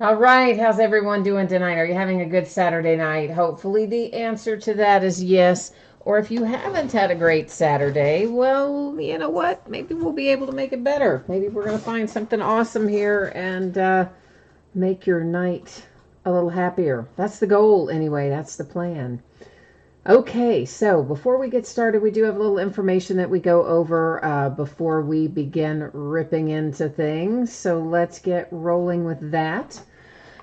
All right, how's everyone doing tonight? Are you having a good Saturday night? Hopefully, the answer to that is yes. Or if you haven't had a great Saturday, well, you know what? Maybe we'll be able to make it better. Maybe we're going to find something awesome here and make your night a little happier. That's the goal, anyway. That's the plan. Okay, so before we get started, we do have a little information that we go over before we begin ripping into things. So let's get rolling with that.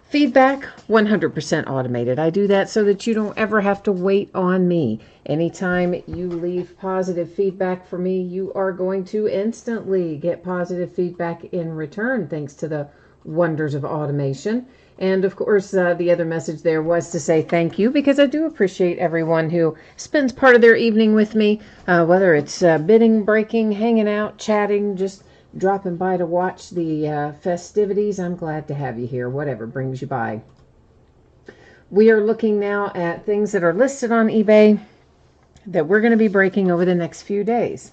Feedback, 100% automated. I do that so that you don't ever have to wait on me. Anytime you leave positive feedback for me, you are going to instantly get positive feedback in return, thanks to the wonders of automation. And of course, the other message there was to say thank you, because I do appreciate everyone who spends part of their evening with me, whether it's bidding, breaking, hanging out, chatting, just dropping by to watch the festivities. I'm glad to have you here, whatever brings you by. We are looking now at things that are listed on eBay that we're going to be breaking over the next few days.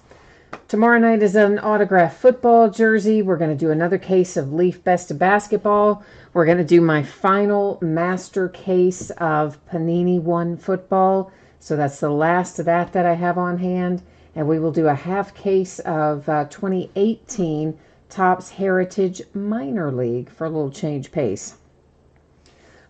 Tomorrow night is an autographed football jersey. We're going to do another case of Leaf Best of Basketball. We're going to do my final master case of Panini 1 football. So that's the last of that I have on hand. And we will do a half case of 2018 Topps Heritage Minor League for a little change pace.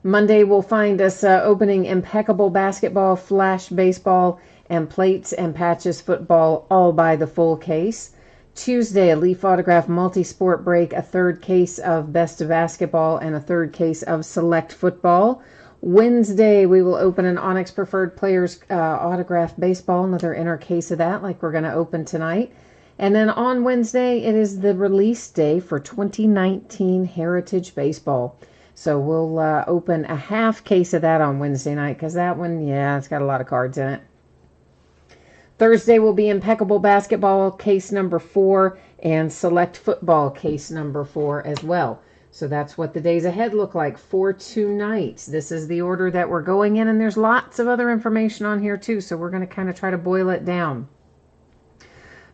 Monday will find us opening Impeccable Basketball, Flash Baseball, and Plates and Patches Football, all by the full case. Tuesday, a Leaf Autograph Multi-Sport break, a third case of Best of Basketball, and a third case of Select Football. Wednesday, we will open an Onyx Preferred Players Autograph Baseball, another inner case of that, like we're going to open tonight. And then on Wednesday, it is the release day for 2019 Heritage Baseball. So we'll open a half case of that on Wednesday night, because that one, yeah, it's got a lot of cards in it. Thursday will be Impeccable Basketball case number 4 and Select Football case number 4 as well. So that's what the days ahead look like for tonight. This is the order that we're going in, and there's lots of other information on here too, so we're going to kind of try to boil it down.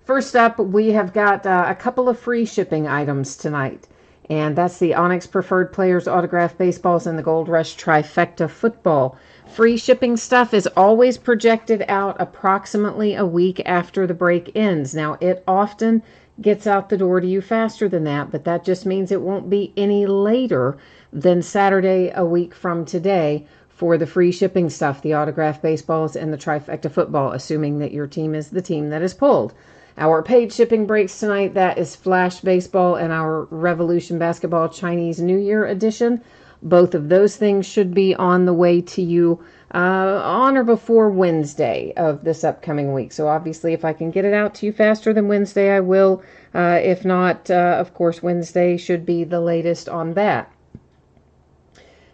First up, we have got a couple of free shipping items tonight, and that's the Onyx Preferred Players Autograph Baseballs and the Gold Rush Trifecta Football. Free shipping stuff is always projected out approximately a week after the break ends. Now, it often gets out the door to you faster than that, but that just means it won't be any later than Saturday a week from today for the free shipping stuff, the autograph baseballs and the trifecta football, assuming that your team is the team that is pulled. Our paid shipping breaks tonight, that is Flash Baseball and our Revolution Basketball Chinese New Year edition. Both of those things should be on the way to you on or before Wednesday of this upcoming week. So obviously, if I can get it out to you faster than Wednesday, I will. If not, of course, Wednesday should be the latest on that.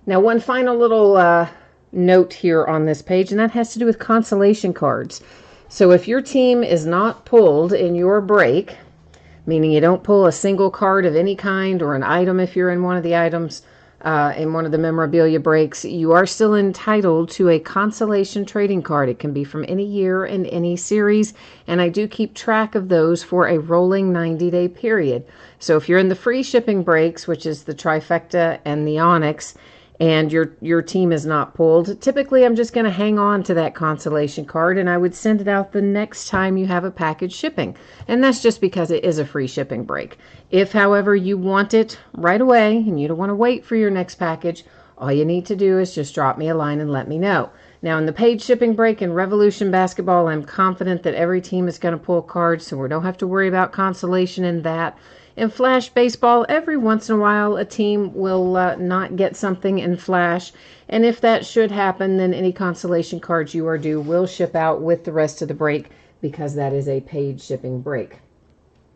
Now, one final little note here on this page, and that has to do with consolation cards. So if your team is not pulled in your break, meaning you don't pull a single card of any kind or an item if you're in one of the items, in one of the memorabilia breaks, you are still entitled to a consolation trading card. It can be from any year and any series, and I do keep track of those for a rolling 90-day period. So if you're in the free shipping breaks, which is the trifecta and the onyx, and your team is not pulled, typically I'm just going to hang on to that consolation card, and I would send it out the next time you have a package shipping. And that's just because it is a free shipping break. If, however, you want it right away and you don't want to wait for your next package, all you need to do is just drop me a line and let me know. Now, in the paid shipping break in Revolution Basketball, I'm confident that every team is going to pull cards, so we don't have to worry about consolation in that. In Flash Baseball, every once in a while, a team will not get something in Flash. And if that should happen, then any consolation cards you are due will ship out with the rest of the break, because that is a paid shipping break.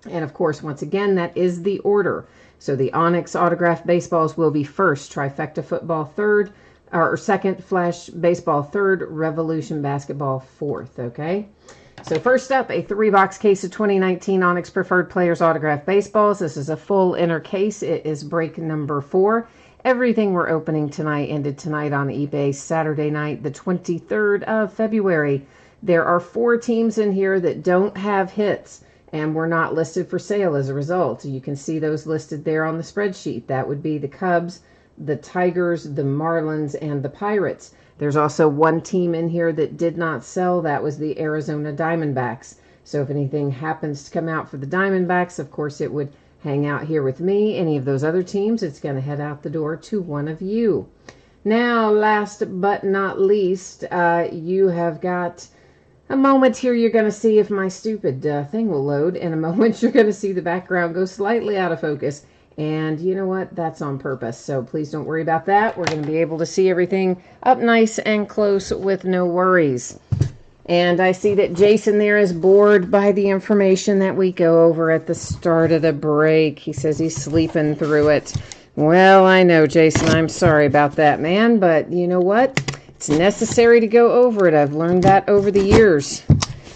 And of course, once again, that is the order. So the Onyx Autograph Baseballs will be first, Trifecta Football third, or second, Flash Baseball third, Revolution Basketball fourth, okay? So first up, a 3-box case of 2019 Onyx Preferred Players Autograph Baseballs. This is a full inner case. It is break number 4. Everything we're opening tonight ended tonight on eBay, Saturday night, the 23rd of February. There are 4 teams in here that don't have hits and were not listed for sale as a result. You can see those listed there on the spreadsheet. That would be the Cubs, the Tigers, the Marlins, and the Pirates. There's also one team in here that did not sell. That was the Arizona Diamondbacks. So if anything happens to come out for the Diamondbacks, of course it would hang out here with me. Any of those other teams, it's going to head out the door to one of you. Now, last but not least, you have got a moment here. You're going to see if my stupid thing will load. In a moment, you're going to see the background go slightly out of focus. And you know what? That's on purpose. So please don't worry about that. We're going to be able to see everything up nice and close with no worries. And I see that Jason there is bored by the information that we go over at the start of the break. He says he's sleeping through it. Well, I know, Jason. I'm sorry about that, man. But you know what? It's necessary to go over it. I've learned that over the years.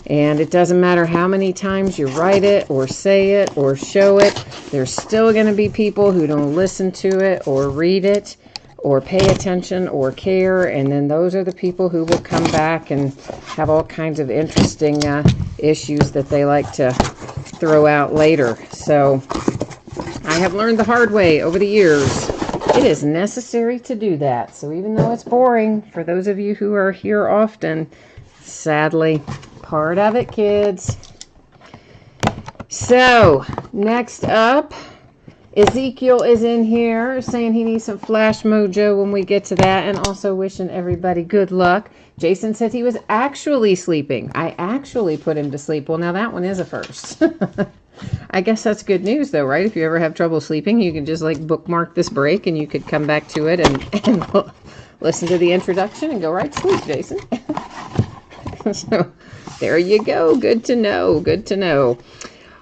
And it doesn't matter how many times you write it or say it or show it. There's still going to be people who don't listen to it or read it or pay attention or care, and then those are the people who will come back and have all kinds of interesting issues that they like to throw out later. So I have learned the hard way over the years. It is necessary to do that. So even though it's boring, for those of you who are here often, sadly, part of it, kids. So next up, Ezekiel is in here saying he needs some flash mojo when we get to that, and also wishing everybody good luck. Jason said he was actually sleeping. I actually put him to sleep. Well, now that one is a first. I guess that's good news though, right? If you ever have trouble sleeping, you can just like bookmark this break and you could come back to it and listen to the introduction and go right to sleep, Jason. So there you go. Good to know. Good to know.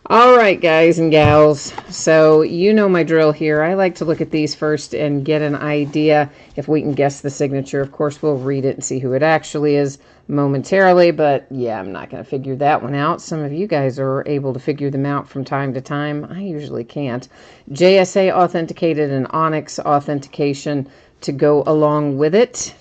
All right, guys and gals, so you know my drill here. I like to look at these first and get an idea if we can guess the signature. Of course, we'll read it and see who it actually is momentarily, but yeah, I'm not going to figure that one out. Some of you guys are able to figure them out from time to time. I usually can't. JSA authenticated and Onyx authentication to go along with it.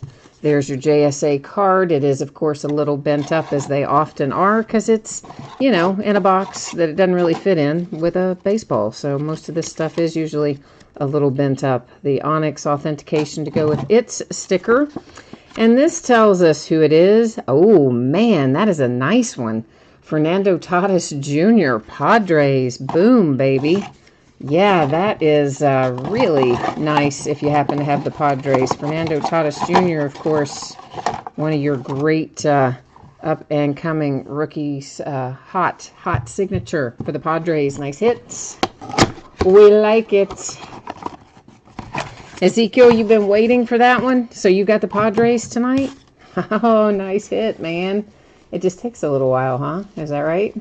There's your JSA card. It is, of course, a little bent up, as they often are, because it's, you know, in a box that it doesn't really fit in with a baseball. So most of this stuff is usually a little bent up. The Onyx authentication to go with its sticker. And this tells us who it is. Oh, man, that is a nice one. Fernando Tatis Jr., Padres. Boom, baby. Yeah, that is really nice if you happen to have the Padres. Fernando Tatis Jr., of course, one of your great up-and-coming rookies. Hot signature for the Padres. Nice hits. We like it. Ezekiel, you've been waiting for that one? So you got the Padres tonight? Oh, nice hit, man. It just takes a little while, huh? Is that right?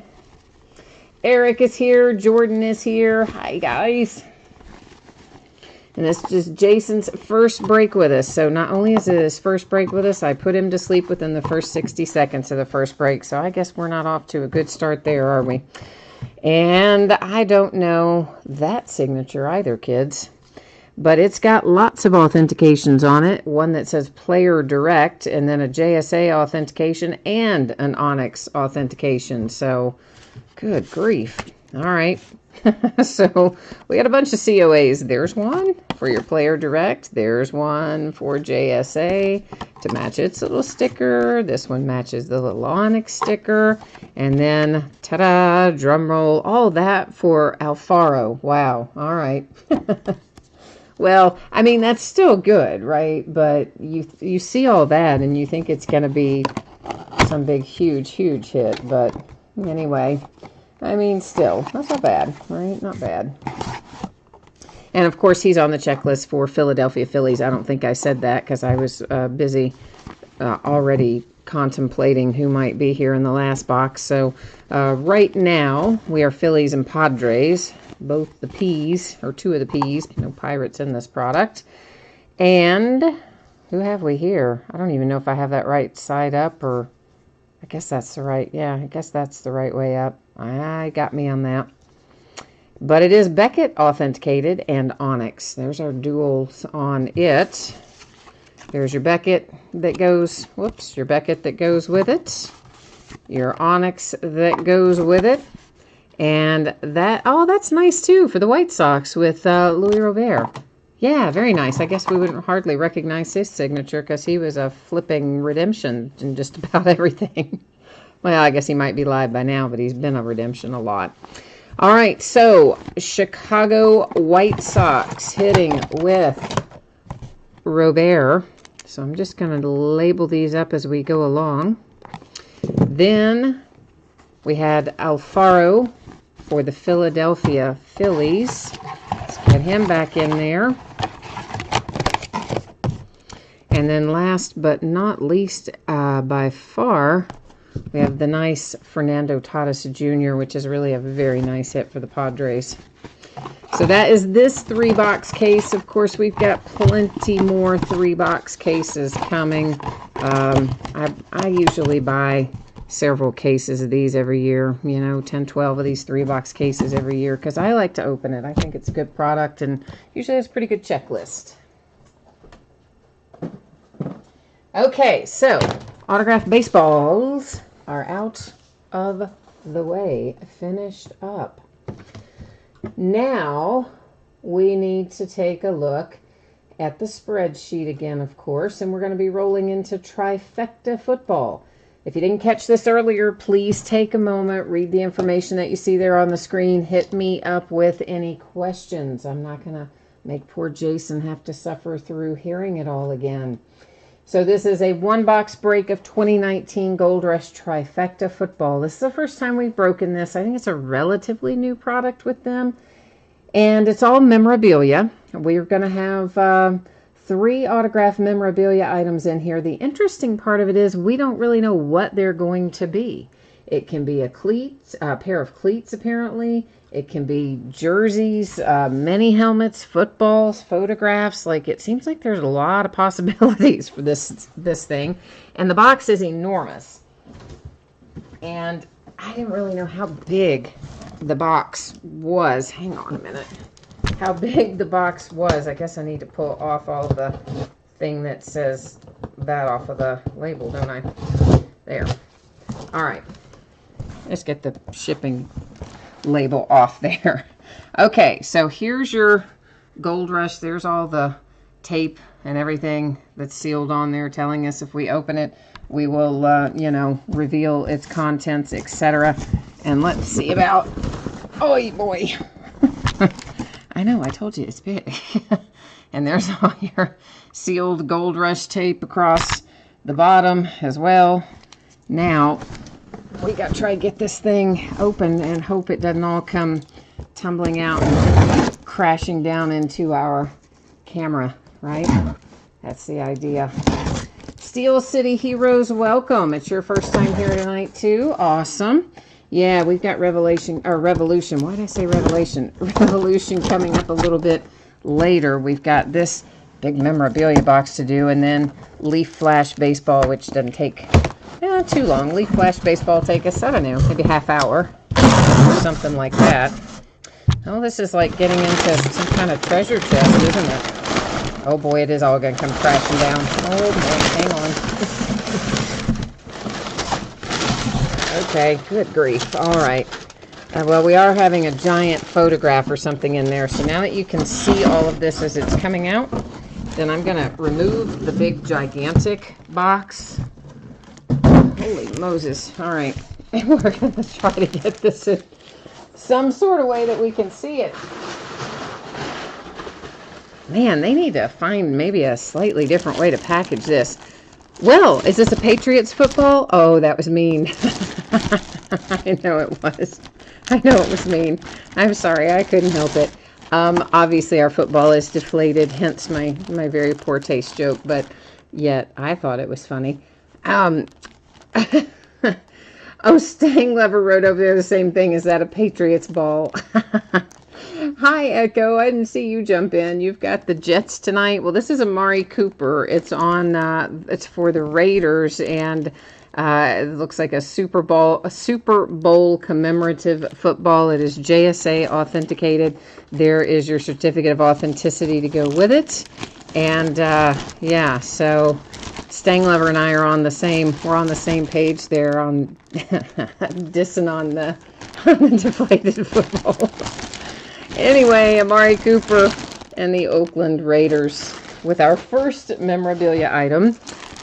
Eric is here. Jordan is here. Hi, guys. And this is Jason's first break with us. So not only is it his first break with us, I put him to sleep within the first 60 seconds of the first break. So I guess we're not off to a good start there, are we? And I don't know that signature either, kids. But it's got lots of authentications on it. One that says Player Direct, and then a JSA authentication and an Onyx authentication. So good grief. All right. So we got a bunch of COAs. There's one for your Player Direct. There's one for JSA to match its little sticker. This one matches the little Onyx sticker. And then, ta-da, drum roll, all that for Alfaro. Wow. All right. Well, I mean, that's still good, right? But you see all that and you think it's going to be some big, huge hit. But anyway, I mean, still, that's not bad, right? Not bad. And, of course, he's on the checklist for Philadelphia Phillies. I don't think I said that because I was busy already contemplating who might be here in the last box. So right now, we are Phillies and Padres. Both the P's, or two of the P's. No Pirates in this product. And who have we here? I don't even know if I have that right side up, or I guess that's the right, yeah, I guess that's the right way up. I got me on that. But it is Beckett authenticated and Onyx. There's our duals on it. There's your Beckett that goes, whoops, your Beckett that goes with it. Your Onyx that goes with it. And that, oh, that's nice too for the White Sox with Louis Robert. Yeah, very nice. I guess we wouldn't hardly recognize his signature because he was a flipping redemption in just about everything. Well, I guess he might be live by now, but he's been a redemption a lot. All right, so Chicago White Sox hitting with Robert. So I'm just going to label these up as we go along. Then we had Alfaro for the Philadelphia Phillies. Let's get him back in there. And then last but not least, by far, we have the nice Fernando Tatis Jr., which is really a very nice hit for the Padres. So that is this 3-box case. Of course, we've got plenty more 3-box cases coming. I usually buy several cases of these every year, 10, 12 of these 3-box cases every year because I like to open it. I think it's a good product and usually has a pretty good checklist. Okay, so autographed baseballs are out of the way, finished up. Now we need to take a look at the spreadsheet again, of course, and we're going to be rolling into trifecta football. If you didn't catch this earlier, please take a moment, read the information that you see there on the screen, hit me up with any questions. I'm not going to make poor Jason have to suffer through hearing it all again. So this is a 1-box break of 2019 Gold Rush Trifecta Football. This is the first time we've broken this. I think it's a relatively new product with them. And it's all memorabilia. We're going to have 3 autographed memorabilia items in here. The interesting part of it is we don't really know what they're going to be. It can be a pair of cleats apparently. It can be jerseys, mini helmets, footballs, photographs. Like, it seems like there's a lot of possibilities for this thing. And the box is enormous. And I didn't really know how big the box was. Hang on a minute. How big the box was. I guess I need to pull off all the thing that says that off of the label, don't I? There. All right. Let's get the shipping label off there. Okay, so here's your Gold Rush. There's all the tape and everything that's sealed on there telling us if we open it, we will, reveal its contents, etc. And let's see about, oh boy. I know, I told you it's big. And there's all your sealed Gold Rush tape across the bottom as well. Now, we got to try to get this thing open and hope it doesn't all come tumbling out and crashing down into our camera, right? That's the idea. Steel City Heroes, welcome. It's your first time here tonight, too. Awesome. Yeah, we've got Revolution. Why did I say Revelation? Revolution coming up a little bit later. We've got this big memorabilia box to do, and then Leaf Flash Baseball, which doesn't take too long. Leaf Flash Baseball take us, I don't know, maybe half hour or something like that. Oh, this is like getting into some kind of treasure chest, isn't it? Oh boy, it is all going to come crashing down. Oh boy, hang on. Okay, good grief. All right. Well, we are having a giant photograph or something in there. So now that you can see all of this as it's coming out, then I'm going to remove the big gigantic box. Holy Moses. All right. And we're going to try to get this in some sort of way that we can see it. Man, they need to find maybe a slightly different way to package this. Well, is this a Patriots football? Oh, that was mean. I know it was. I know it was mean. I'm sorry. I couldn't help it. Obviously, our football is deflated, hence my very poor taste joke, but yet I thought it was funny. Oh, Stang Lover wrote over there the same thing. Is that a Patriots ball? Hi, Echo. I didn't see you jump in. You've got the Jets tonight. Well, this is Amari Cooper. It's on. It's for the Raiders, and it looks like a Super Bowl commemorative football. It is JSA authenticated. There is your certificate of authenticity to go with it, and yeah. So Stang Lover and I are on the same. We're on the same page there on dissing on the deflated football. Anyway, Amari Cooper, and the Oakland Raiders with our first memorabilia item.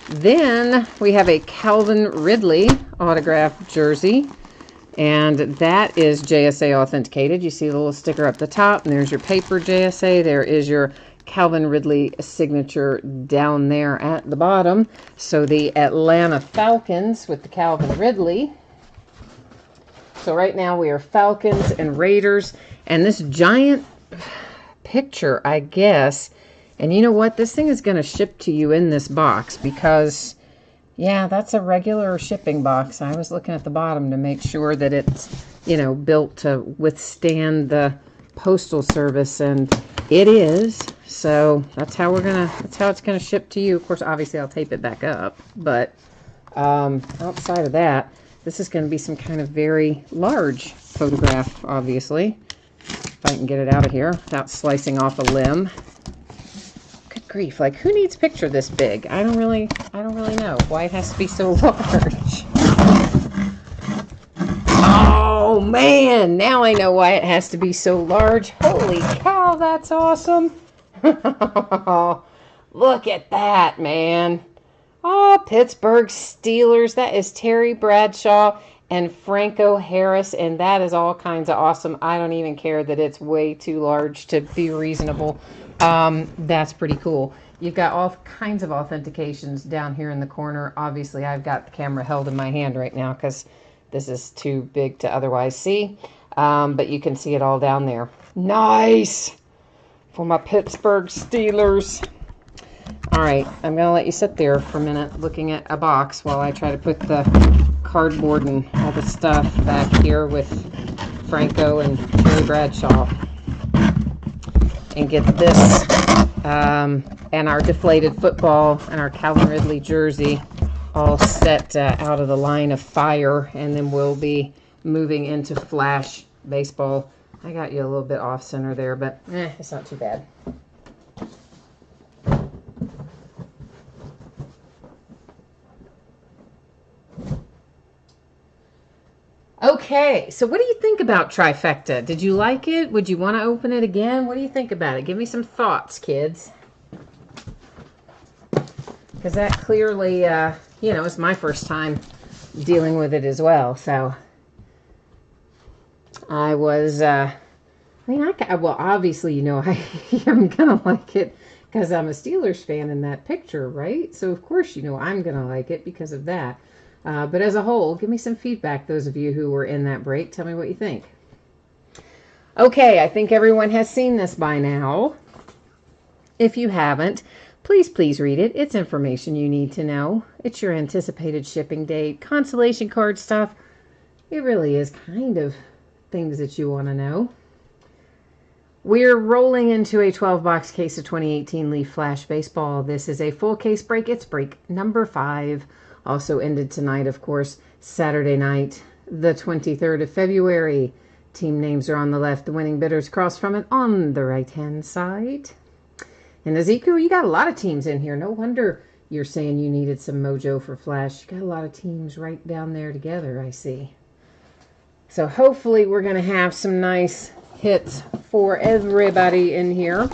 Then we have a Calvin Ridley autographed jersey, and that is JSA authenticated. You see the little sticker up the top, and there's your paper JSA. There is your Calvin Ridley signature down there at the bottom. So the Atlanta Falcons with the Calvin Ridley. So right now we are Falcons and Raiders, and this giant picture, I guess. And you know what? This thing is going to ship to you in this box because, yeah, that's a regular shipping box. I was looking at the bottom to make sure that it's, you know, built to withstand the postal service, and it is. So that's how it's gonna ship to you. Of course, obviously I'll tape it back up, but outside of that, this is going to be some kind of very large photograph, obviously, if I can get it out of here without slicing off a limb. Good grief, like, who needs a picture this big? I don't really know why it has to be so large. Oh man, now I know why it has to be so large. Holy cow, that's awesome. Look at that, man. Oh, Pittsburgh Steelers. That is Terry Bradshaw and Franco Harris, and that is all kinds of awesome. I don't even care that it's way too large to be reasonable. That's pretty cool. You've got all kinds of authentications down here in the corner. Obviously, I've got the camera held in my hand right now because this is too big to otherwise see. But you can see it all down there. Nice! For my Pittsburgh Steelers. All right, I'm going to let you sit there for a minute looking at a box while I try to put the cardboard and all the stuff back here with Franco and Terry Bradshaw. And get this and our deflated football and our Calvin Ridley jersey all set out of the line of fire, and then we'll be moving into Flash baseball. I got you a little bit off center there, but it's not too bad. Okay, so what do you think about Trifecta? Did you like it? Would you want to open it again? What do you think about it? Give me some thoughts, kids. Because that clearly, you know, it's my first time dealing with it as well. So I was, well, obviously, you know, I'm going to like it because I'm a Steelers fan in that picture, right? So, of course, you know, I'm going to like it because of that. But as a whole, give me some feedback, those of you who were in that break. Tell me what you think. Okay, I think everyone has seen this by now. If you haven't, please read it. It's information you need to know. It's your anticipated shipping date, consolation card stuff. It really is kind of things that you want to know. We're rolling into a 12-box case of 2018 Leaf Flash Baseball. This is a full case break. It's break number 5. Also ended tonight, of course, Saturday night, the 23rd of February. Team names are on the left. The winning bidders cross from it on the right-hand side. And Ezekiel, you got a lot of teams in here. No wonder you're saying you needed some mojo for Flash. You got a lot of teams right down there together, I see. So hopefully we're going to have some nice hits for everybody in here.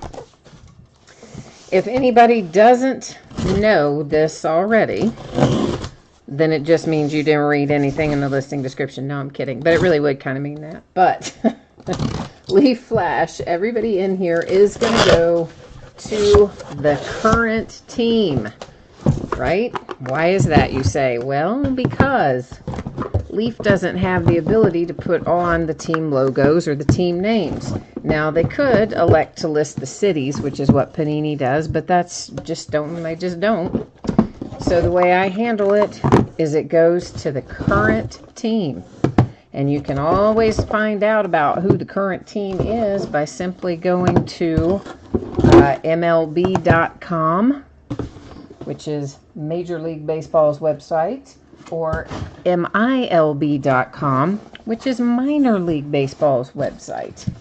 If anybody doesn't know this already, then it just means you didn't read anything in the listing description. No, I'm kidding. But it really would kind of mean that. But Leaf Flash, everybody in here is going to go to the current team, right? Why is that, you say? Well, because Leaf doesn't have the ability to put on the team logos or the team names. Now, they could elect to list the cities, which is what Panini does, but that's just they just don't. So the way I handle it is it goes to the current team. And you can always find out about who the current team is by simply going to MLB.com, which is Major League Baseball's website, or MILB.com, which is Minor League Baseball's website.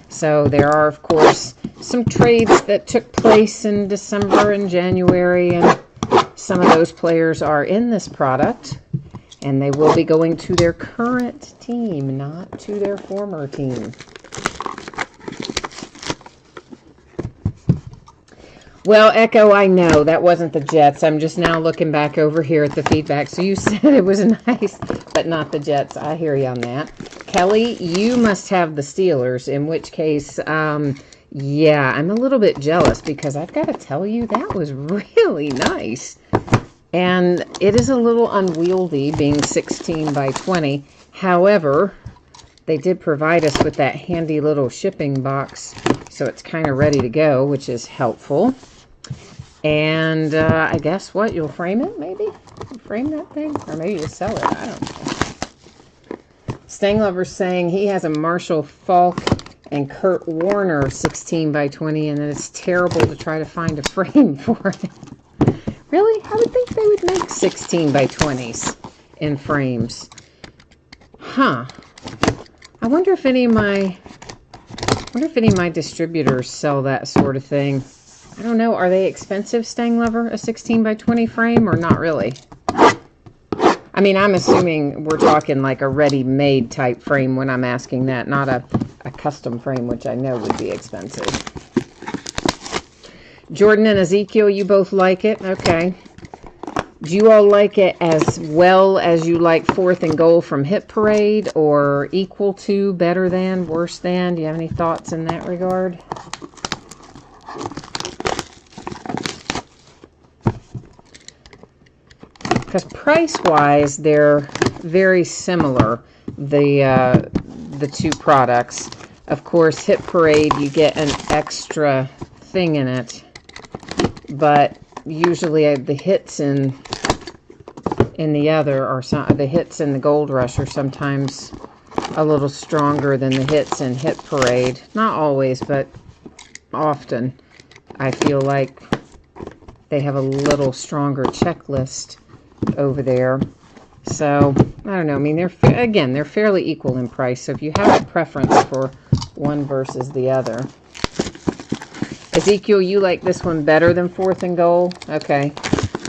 So there are, of course, some trades that took place in December and January, and some of those players are in this product, and they will be going to their current team, not to their former team. Well, Echo, I know that wasn't the Jets. I'm just now looking back over here at the feedback. So you said it was nice, but not the Jets. I hear you on that. Kelly, you must have the Steelers, in which case, yeah, I'm a little bit jealous because I've got to tell you, that was really nice. And it is a little unwieldy being 16 by 20. However, they did provide us with that handy little shipping box, so it's kind of ready to go, which is helpful. And I guess what? You'll frame it, maybe? Frame that thing? Or maybe you sell it. I don't know. Stanglover's saying he has a Marshall Falk and Kurt Warner 16 by 20, and that it's terrible to try to find a frame for it. Really? I would think they would make 16 by 20s in frames. Huh. I wonder if any of my distributors sell that sort of thing. I don't know. Are they expensive, Stanglover, a 16 by 20 frame, or not really? I mean, I'm assuming we're talking like a ready-made type frame when I'm asking that, not a custom frame, which I know would be expensive. Jordan and Ezekiel, you both like it? Okay. Do you all like it as well as you like 4th and Goal from Hit Parade, or equal to, better than, worse than? Do you have any thoughts in that regard? Because price-wise, they're very similar, the two products. Of course, Hit Parade, you get an extra thing in it, but usually the hits in the other are the hits in the Gold Rush are sometimes a little stronger than the hits in Hit Parade. Not always, but often. I feel like they have a little stronger checklist over there. So, I don't know. I mean, they're fairly equal in price. So if you have a preference for one versus the other. Ezekiel, you like this one better than 4th and Goal? Okay.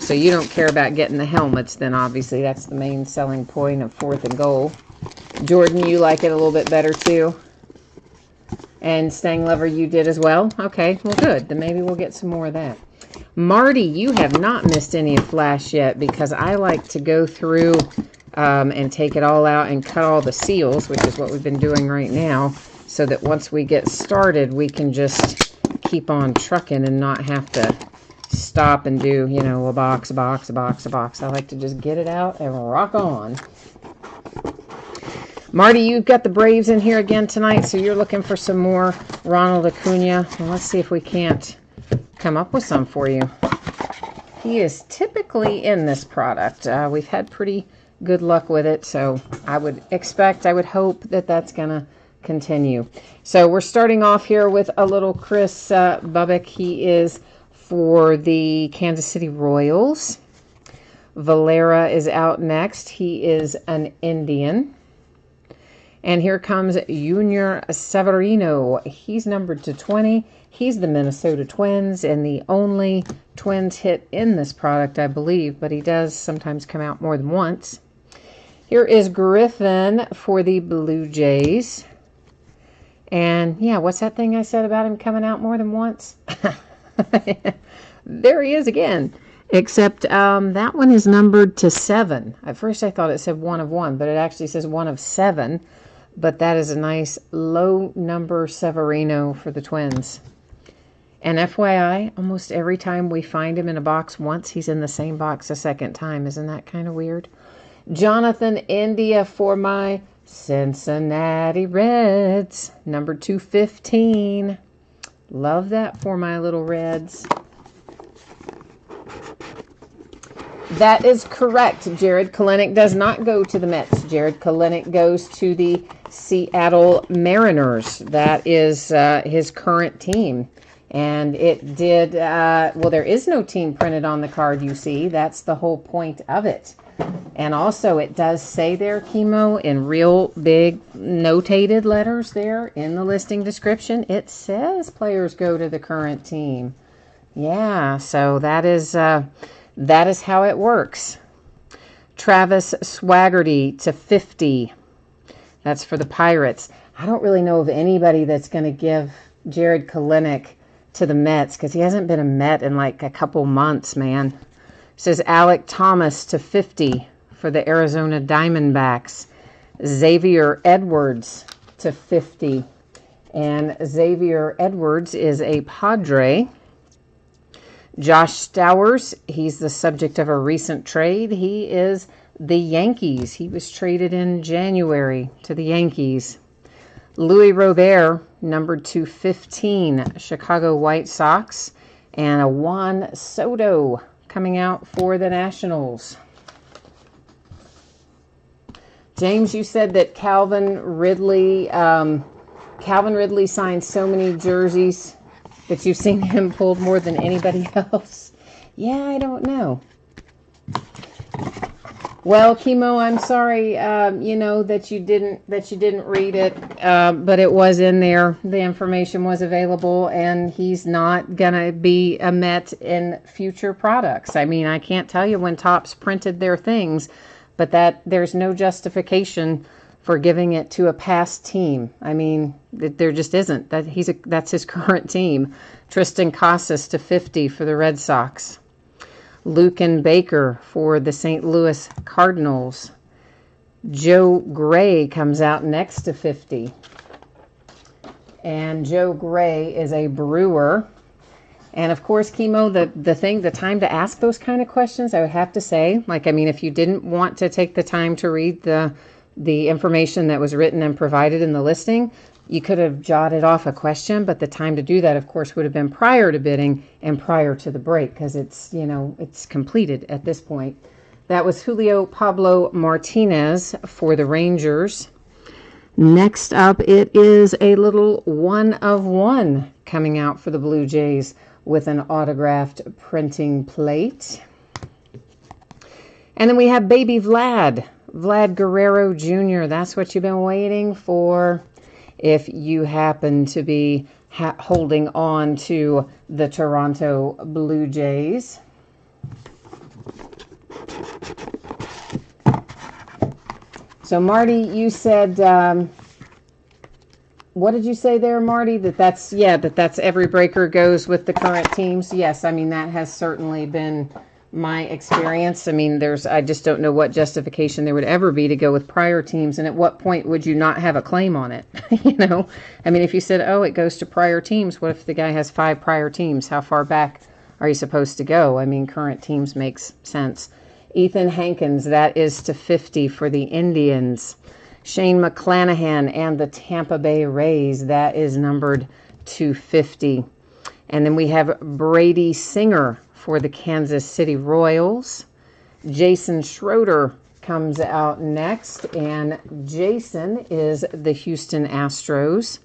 So you don't care about getting the helmets then, obviously. That's the main selling point of 4th and Goal. Jordan, you like it a little bit better too? And Stanglover, you did as well? Okay, well good. Then maybe we'll get some more of that. Marty, you have not missed any of Flash yet, because I like to go through and take it all out and cut all the seals, which is what we've been doing right now, so that once we get started, we can just keep on trucking and not have to stop and do, you know, a box, a box, a box, a box. I like to just get it out and rock on. Marty, you've got the Braves in here again tonight, so you're looking for some more Ronald Acuna. Well, let's see if we can't come up with some for you. He is typically in this product. We've had pretty good luck with it, so I would hope that that's going to continue. So we're starting off here with a little Chris Bubbick. He is for the Kansas City Royals. Valera is out next. He is an Indian. And here comes Junior Severino. He's numbered to 20. He's the Minnesota Twins, and the only Twins hit in this product, I believe, but he does sometimes come out more than once. Here is Griffin for the Blue Jays. And, yeah, what's that thing I said about him coming out more than once? There he is again. Except that one is numbered to 7. At first I thought it said 1 of 1, but it actually says 1 of 7. But that is a nice low number Severino for the Twins. And FYI, almost every time we find him in a box once, he's in the same box a second time. Isn't that kind of weird? Jonathan India for my Cincinnati Reds. Number 215. Love that for my little Reds. That is correct. Jared Kelenic does not go to the Mets. Jared Kelenic goes to the Seattle Mariners. That is his current team. And it did, well, there is no team printed on the card, you see. That's the whole point of it. And also, it does say there, Chemo, in real big notated letters there in the listing description, it says players go to the current team. Yeah, so that is how it works. Travis Swaggerty to 50. That's for the Pirates. I don't really know of anybody that's going to give Jared Kelenic to the Mets because he hasn't been a Met in like a couple months, man. It says Alec Thomas to 50 for the Arizona Diamondbacks. Xavier Edwards to 50. And Xavier Edwards is a Padre. Josh Stowers, he's the subject of a recent trade. He is the Yankees. He was traded in January to the Yankees. Louis Robert, numbered to 15, Chicago White Sox. And a Juan Soto coming out for the Nationals. James, you said that Calvin Ridley signed so many jerseys that you've seen him pulled more than anybody else. Yeah, I don't know. Well, Chemo, I'm sorry, that you didn't read it, but it was in there. The information was available, and he's not gonna be a Met in future products. I mean, I can't tell you when Topps printed their things, but that there's no justification for giving it to a past team. I mean, there just isn't. That's his current team. Tristan Casas to 50 for the Red Sox. Lucan Baker for the St. Louis Cardinals. Joe Gray comes out next to 50. And Joe Gray is a Brewer. And of course, Chemo, the time to ask those kind of questions, I would have to say, if you didn't want to take the time to read the information that was written and provided in the listing, you could have jotted off a question, but the time to do that, of course, would have been prior to bidding and prior to the break because it's completed at this point. That was Julio Pablo Martinez for the Rangers. Next up, it is a little 1-of-1 coming out for the Blue Jays with an autographed printing plate. And then we have baby Vlad Guerrero Jr. That's what you've been waiting for. If you happen to be holding on to the Toronto Blue Jays. So, Marty, you said, what did you say there, Marty? That's every breaker goes with the current teams. Yes, I mean, that has certainly been my experience. I mean, I just don't know what justification there would ever be to go with prior teams, and at what point would you not have a claim on it? I mean, if you said, oh, it goes to prior teams, what if the guy has 5 prior teams? How far back are you supposed to go? I mean, current teams makes sense. Ethan Hankins, that is to 50 for the Indians. Shane McClanahan and the Tampa Bay Rays, that is numbered to 50. And then we have Brady Singer for the Kansas City Royals. Jason Schroeder comes out next, and Jason is the Houston Astros.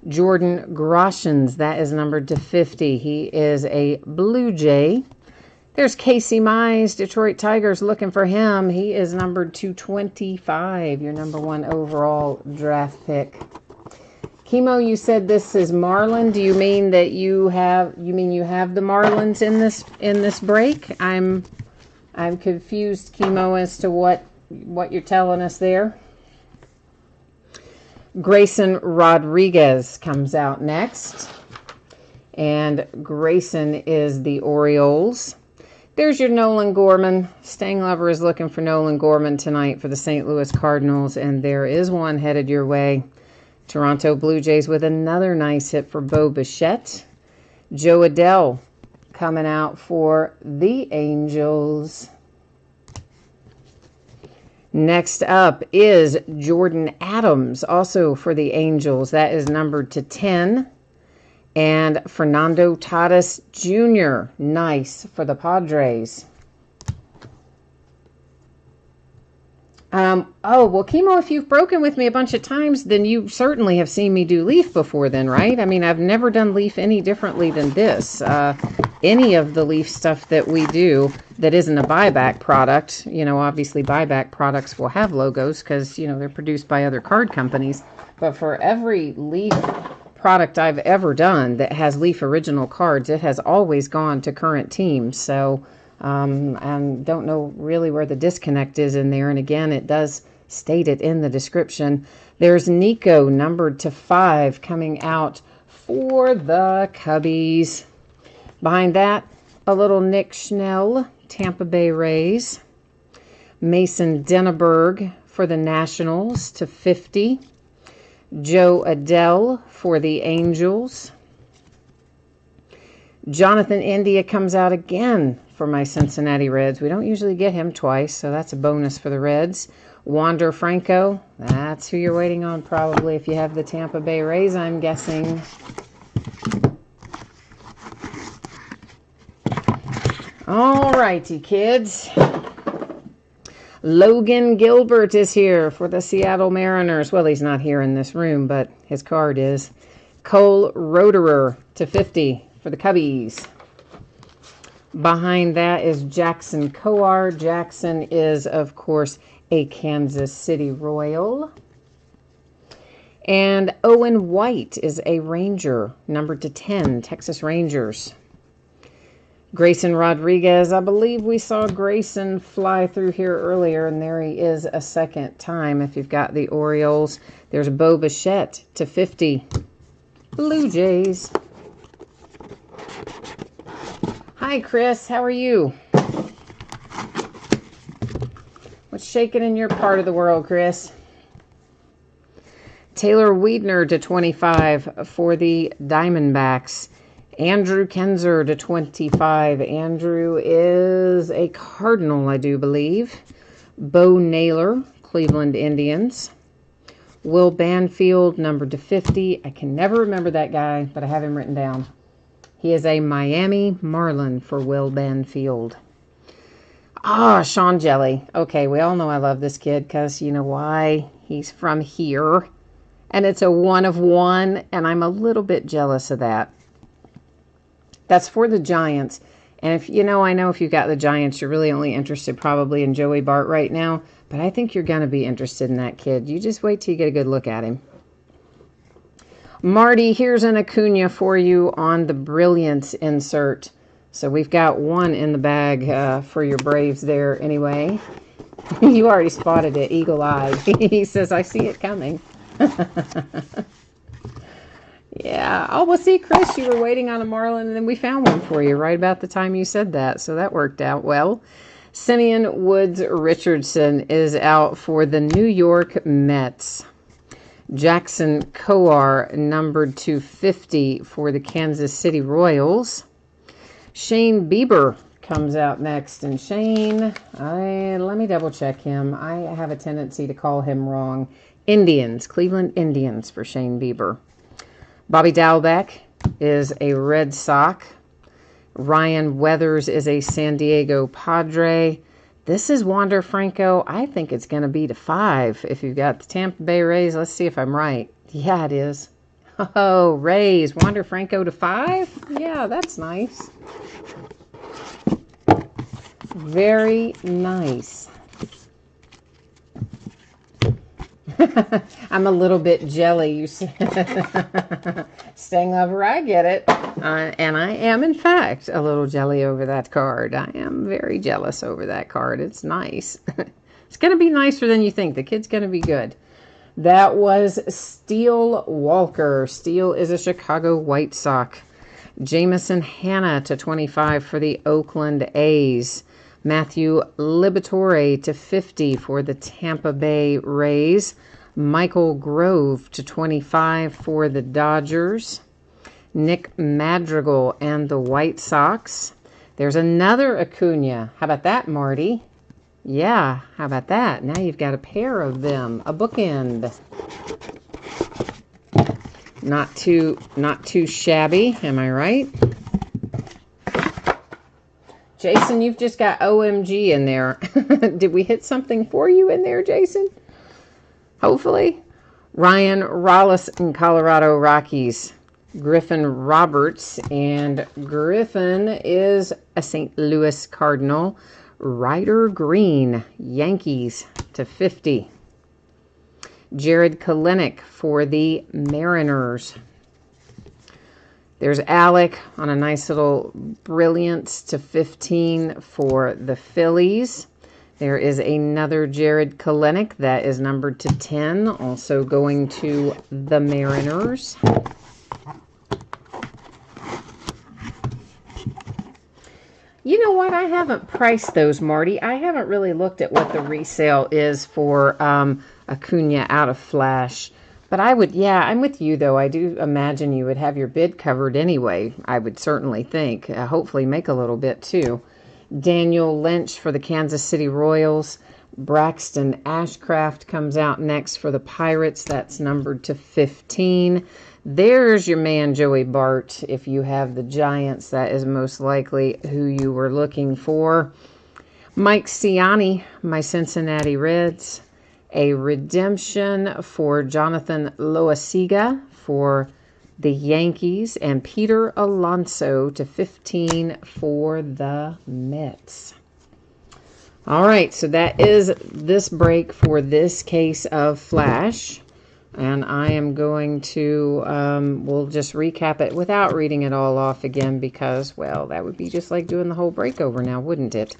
Jordan Groshans, that is numbered to 50. He is a Blue Jay. There's Casey Mize, Detroit Tigers, looking for him. He is numbered to 25, your number 1 overall draft pick. Chemo, you said this is Marlin. Do you mean that you have the Marlins in this break? I'm confused, Chemo, as to what you're telling us there. Grayson Rodriguez comes out next. And Grayson is the Orioles. There's your Nolan Gorman. Stang Lover is looking for Nolan Gorman tonight for the St. Louis Cardinals, and there is one headed your way. Toronto Blue Jays with another nice hit for Bo Bichette. Joe Adell coming out for the Angels. Next up is Jordan Adams, also for the Angels. That is numbered to 10. And Fernando Tatis Jr., nice for the Padres. Well, Chemo, if you've broken with me a bunch of times, then you certainly have seen me do Leaf before then, right? I mean, I've never done Leaf any differently than this. Any of the Leaf stuff that we do that isn't a buyback product, obviously buyback products will have logos because, they're produced by other card companies. But for every Leaf product I've ever done that has Leaf original cards, it has always gone to current teams. So I don't know really where the disconnect is in there. And again, it does state it in the description. There's Nico, numbered to 5, coming out for the Cubbies. Behind that, a little Nick Schnell, Tampa Bay Rays. Mason Denneberg for the Nationals to 50. Joe Adele for the Angels. Jonathan India comes out again for my Cincinnati Reds. We don't usually get him twice, so that's a bonus for the Reds. Wander Franco, that's who you're waiting on probably if you have the Tampa Bay Rays, I'm guessing. All righty, kids. Logan Gilbert is here for the Seattle Mariners. Well, he's not here in this room, but his card is. Cole Roederer to 50 for the Cubbies. Behind that is Jackson Coar. Jackson is, of course, a Kansas City Royal. And Owen White is a Ranger, numbered to 10, Texas Rangers. Grayson Rodriguez, I believe we saw Grayson fly through here earlier, and there he is a second time if you've got the Orioles. There's Bo Bichette to 50. Blue Jays. Hi, Chris. How are you? What's shaking in your part of the world, Chris? Taylor Wiedner to 25 for the Diamondbacks. Andrew Kenzer to 25. Andrew is a Cardinal, I do believe. Bo Naylor, Cleveland Indians. Will Banfield, numbered to 50. I can never remember that guy, but I have him written down. He is a Miami Marlin for Will Banfield. Ah, Sean Jelly. Okay, we all know I love this kid because you know why? He's from here. And it's a 1 of 1, and I'm a little bit jealous of that. That's for the Giants. And if you know, I know if you got the Giants, you're really only interested probably in Joey Bart right now. But I think you're going to be interested in that kid. You just wait till you get a good look at him. Marty, here's an Acuna for you on the Brilliance insert. So we've got one in the bag for your Braves there anyway. You already spotted it, eagle-eyed. He says, I see it coming. Yeah. Oh, well, see, Chris, you were waiting on a Marlin, and then we found one for you right about the time you said that. So that worked out well. Simeon Woods Richardson is out for the New York Mets. Jackson Coar, numbered to 50 for the Kansas City Royals. Shane Bieber comes out next. And Shane, let me double check him. I have a tendency to call him wrong. Indians, Cleveland Indians for Shane Bieber. Bobby Dalbec is a Red Sox. Ryan Weathers is a San Diego Padre. This is Wander Franco. I think it's going to be to 5. If you've got the Tampa Bay Rays, let's see if I'm right. Yeah, it is. Oh, Rays. Wander Franco to 5? Yeah, that's nice. Very nice. I'm a little bit jelly, you see. Staying lover, I get it. And I am, in fact, a little jelly over that card. I am very jealous over that card. It's nice. It's going to be nicer than you think. The kid's going to be good. That was Steele Walker. Steele is a Chicago White Sox. Jameson Hanna to 25 for the Oakland A's. Matthew Liberatore to 50 for the Tampa Bay Rays. Michael Grove to 25 for the Dodgers. Nick Madrigal and the White Sox. There's another Acuna. How about that, Marty? Yeah, how about that? Now you've got a pair of them. A bookend. Not too shabby, am I right? Jason, you've just got OMG in there. Did we hit something for you in there, Jason? Hopefully. Ryan Rollis in Colorado Rockies. Griffin Roberts. And Griffin is a St. Louis Cardinal. Ryder Green, Yankees to 50. Jared Kelenic for the Mariners. There's Alec on a nice little Brilliance to 15 for the Phillies. There is another Jared Kelenic that is numbered to 10, also going to the Mariners. You know what? I haven't priced those, Marty. I haven't really looked at what the resale is for Acuna out of Flash. But I would, yeah, I'm with you, though. I do imagine you would have your bid covered anyway, I would certainly think. Hopefully make a little bit, too. Daniel Lynch for the Kansas City Royals. Braxton Ashcraft comes out next for the Pirates. That's numbered to 15. There's your man, Joey Bart. If you have the Giants, that is most likely who you were looking for. Mike Ciani, my Cincinnati Reds. A redemption for Jonathan Loaisiga for the Yankees. And Peter Alonso to 15 for the Mets. All right, so that is this break for this case of Flash. And I am going to, we'll just recap it without reading it all off again because, well, that would be just like doing the whole break over now, wouldn't it?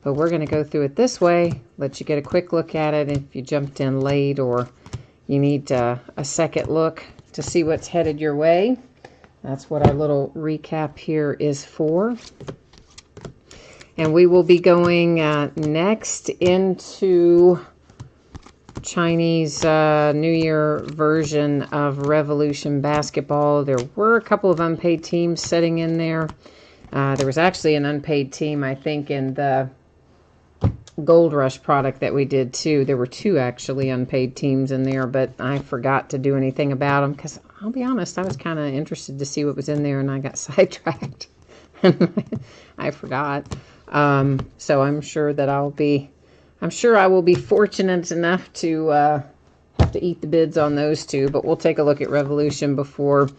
But we're going to go through it this way, let you get a quick look at it if you jumped in late or you need a second look to see what's headed your way. That's what our little recap here is for. And we will be going next into Chinese New Year version of Revolution Basketball. There were a couple of unpaid teams sitting in there. There was actually an unpaid team, I think, in the Gold Rush product that we did, too. There were 2 actually unpaid teams in there, but I forgot to do anything about them because, I'll be honest, I was kind of interested to see what was in there, and I got sidetracked. I forgot. So I'm sure that I will be fortunate enough to have to eat the bids on those 2, but we'll take a look at Revolution before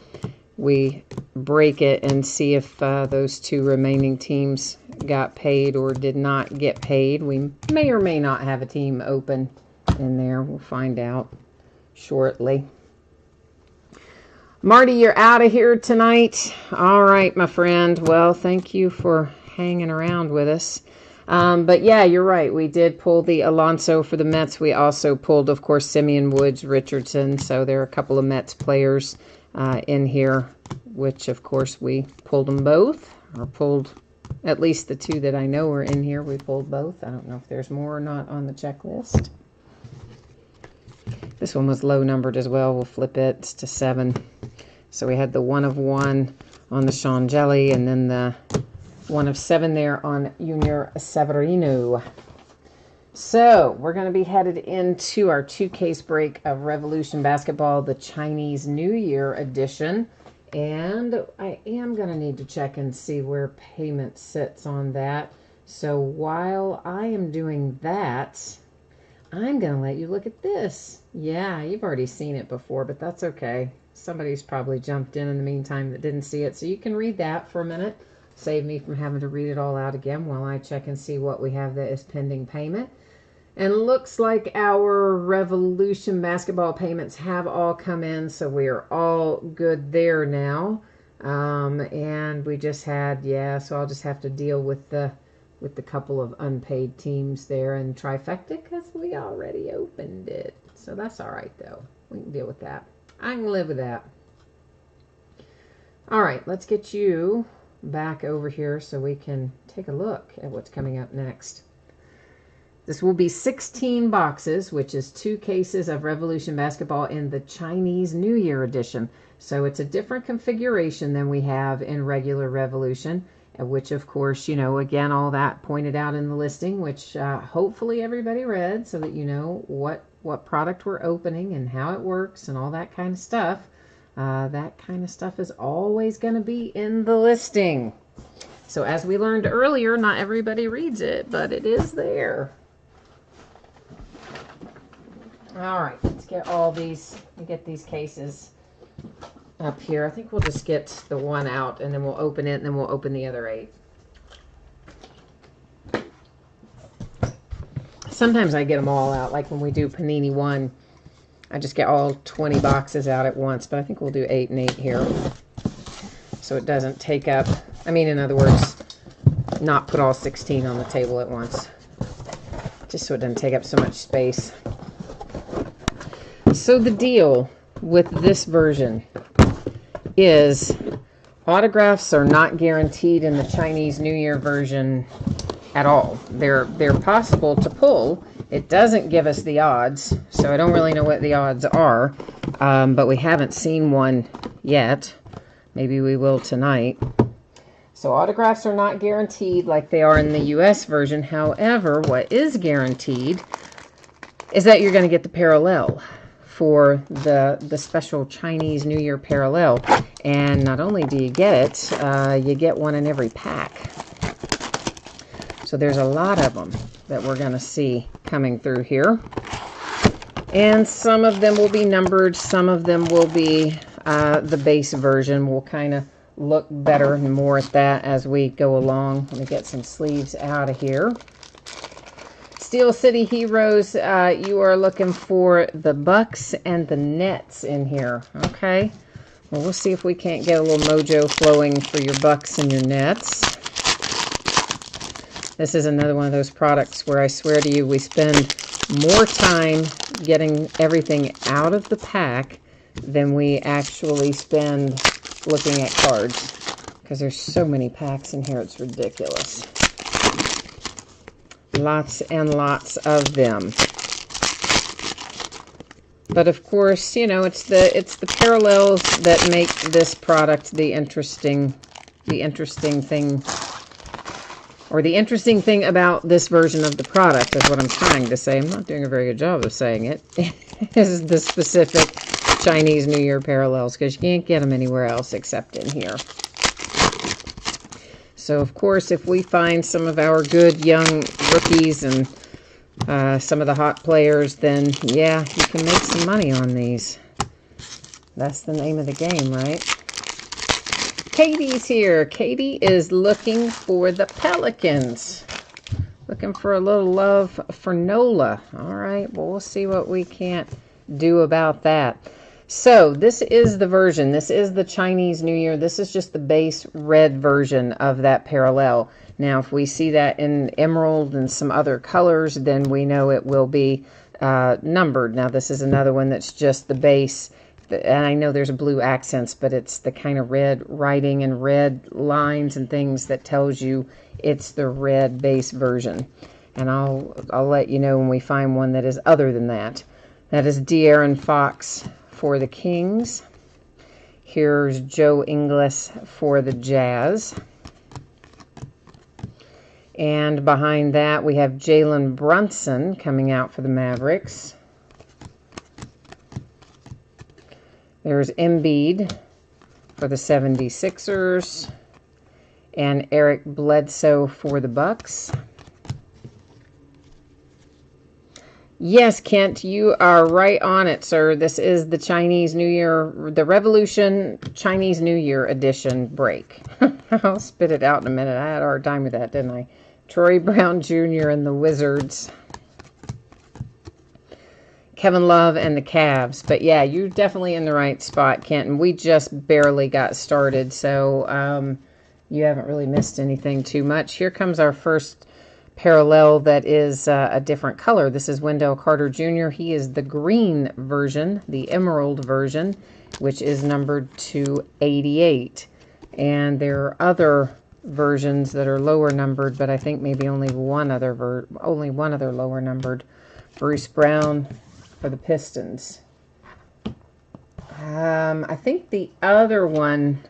we break it and see if those 2 remaining teams got paid or did not get paid. We may or may not have a team open in there. We'll find out shortly. Marty, you're out of here tonight. All right, my friend. Well, thank you for hanging around with us. But yeah, you're right. We did pull the Alonso for the Mets. We also pulled, of course, Simeon, Woods, Richardson. So there are a couple of Mets players in here, which, of course, we pulled them both, or pulled at least the 2 that I know are in here. We pulled both. I don't know if there's more or not on the checklist. This one was low numbered as well. We'll flip it to 7. So we had the 1 of 1 on the Sean Jelly, and then the 1 of 7 there on Junior Severino. So we're going to be headed into our 2-case break of Revolution Basketball, the Chinese New Year edition. And I am going to need to check and see where payment sits on that. So while I am doing that, I'm going to let you look at this. Yeah, you've already seen it before, but that's okay. Somebody's probably jumped in the meantime that didn't see it. So you can read that for a minute. Save me from having to read it all out again while I check and see what we have that is pending payment. And looks like our Revolution Basketball payments have all come in, so we are all good there now. And we just had, yeah, so I'll just have to deal with the couple of unpaid teams there in trifecta because we already opened it. So that's all right, though. We can deal with that. I can live with that. All right, let's get you back over here so we can take a look at what's coming up next. This will be 16 boxes, which is 2 cases of Revolution Basketball in the Chinese New Year edition. So it's a different configuration than we have in regular Revolution, which, of course, you know, again, all that pointed out in the listing, which hopefully everybody read so that you know what product we're opening and how it works and all that kind of stuff. That kind of stuff is always going to be in the listing. So as we learned earlier, not everybody reads it, but it is there. All right, let's get all these, get these cases up here. I think we'll just get the 1 out and then we'll open it and then we'll open the other 8. Sometimes I get them all out, like when we do Panini 1. I just get all 20 boxes out at once, but I think we'll do 8 and 8 here. So it doesn't take up, I mean, in other words, not put all 16 on the table at once. Just so it doesn't take up so much space. So the deal with this version is Autographs are not guaranteed in the Chinese New Year version at all. They're possible to pull. It doesn't give us the odds, so I don't really know what the odds are, but we haven't seen one yet. Maybe we will tonight. So autographs are not guaranteed like they are in the US version. However, what is guaranteed is that you're going to get the parallel for the special Chinese New Year parallel. And not only do you get it, you get one in every pack. So there's a lot of them that we're going to see coming through here. And some of them will be numbered. Some of them will be the base version. We'll kind of look better and more at that as we go along. Let me get some sleeves out of here. Steel City Heroes, you are looking for the Bucks and the Nets in here. Okay. Well, we'll see if we can't get a little mojo flowing for your Bucks and your Nets. This is another one of those products where I swear to you, we spend more time getting everything out of the pack than we actually spend looking at cards, because there's so many packs in here, it's ridiculous. Lots and lots of them. But of course, you know, it's the parallels that make this product the interesting thing, or the interesting thing about this version of the product is what I'm trying to say. I'm not doing a very good job of saying it. Is the specific Chinese New Year parallels, because you can't get them anywhere else except in here. So, of course, if we find some of our good young rookies and some of the hot players, then, yeah, you can make some money on these. That's the name of the game, right? Katie's here. Katie is looking for the Pelicans. Looking for a little love for Nola. All right, well, we'll see what we can't do about that. So this is the version. This is the Chinese New Year. This is just the base red version of that parallel. Now, if we see that in emerald and some other colors, then we know it will be numbered. Now, this is another one that's just the base. And I know there's blue accents, but it's the kind of red writing and red lines and things that tells you it's the red base version. And I'll let you know when we find one that is other than that. That is De'Aaron Fox for the Kings. Here's Joe Ingles for the Jazz. And behind that, we have Jalen Brunson coming out for the Mavericks. There's Embiid for the 76ers. And Eric Bledsoe for the Bucks. Yes, Kent, you are right on it, sir. This is the Chinese New Year, the Revolution Chinese New Year edition break. I'll spit it out in a minute. I had a hard time with that, didn't I? Troy Brown Jr. and the Wizards. Kevin Love and the Cavs. But yeah, you're definitely in the right spot, Kent. And we just barely got started, so you haven't really missed anything too much. Here comes our first parallel that is a different color. This is Wendell Carter Jr. He is the green version, the emerald version, which is numbered to 88. And there are other versions that are lower numbered, but I think maybe only one other lower numbered. Bruce Brown for the Pistons. I think the other one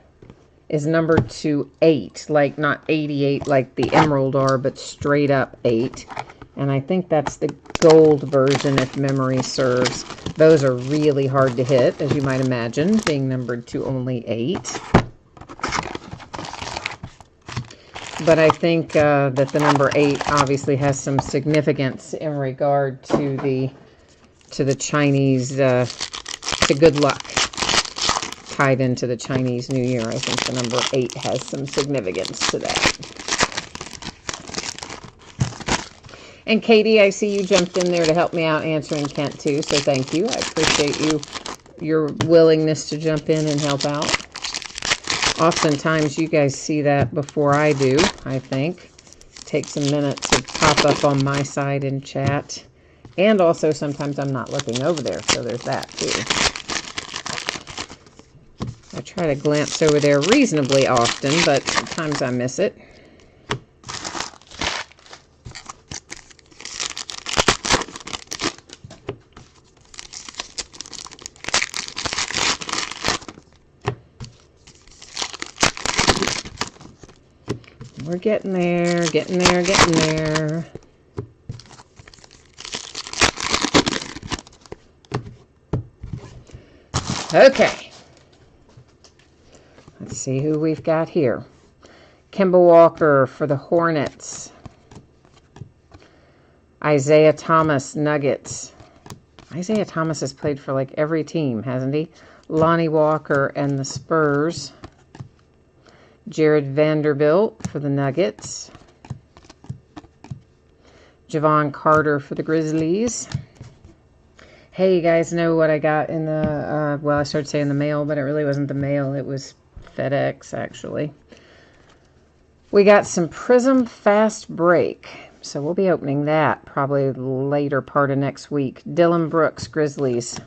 is numbered to 8, like not 88 like the emerald are, but straight up 8. And I think that's the gold version, if memory serves. Those are really hard to hit, as you might imagine, being numbered to only 8. But I think that the number 8 obviously has some significance in regard to the Chinese, to good luck. Tied into the Chinese New Year. I think the number 8 has some significance to that. And Katie, I see you jumped in there to help me out answering Kent too, so thank you. I appreciate your willingness to jump in and help out. Oftentimes you guys see that before I do, I think. It takes a minute to pop up on my side in chat. And also sometimes I'm not looking over there, so there's that too. I try to glance over there reasonably often, but sometimes I miss it. We're getting there, getting there, getting there. Okay. Let's see who we've got here. Kemba Walker for the Hornets. Isaiah Thomas, Nuggets. Isaiah Thomas has played for like every team, hasn't he? Lonnie Walker and the Spurs. Jared Vanderbilt for the Nuggets. Javon Carter for the Grizzlies. Hey, you guys know what I got in the, well, I started saying the mail, but it really wasn't the mail. It was FedEx, actually. We got some Prism Fast Break. So we'll be opening that probably later part of next week. Dylan Brooks, Grizzlies.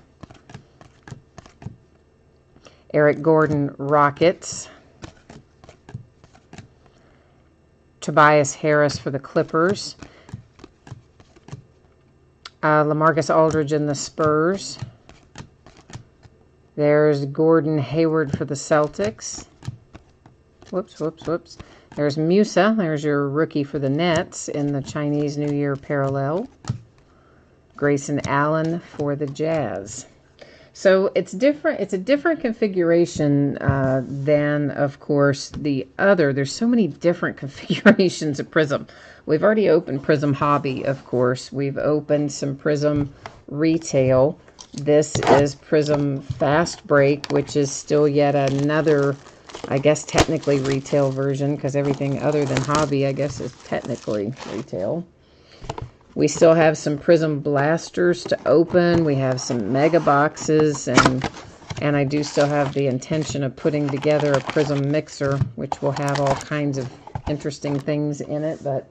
Eric Gordon, Rockets. Tobias Harris for the Clippers. LaMarcus Aldridge and the Spurs. There's Gordon Hayward for the Celtics. Whoops, whoops, whoops. There's Musa. There's your rookie for the Nets in the Chinese New Year parallel. Grayson Allen for the Jazz. So it's different. It's a different configuration than, of course, the other. There's so many different configurations of Prism. We've already opened Prism Hobby, of course. We've opened some Prism Retail. This is Prism Fast Break, which is still yet another, I guess, technically retail version, because everything other than Hobby, I guess, is technically retail. We still have some Prism Blasters to open. We have some mega boxes, and I do still have the intention of putting together a Prism mixer, which will have all kinds of interesting things in it, but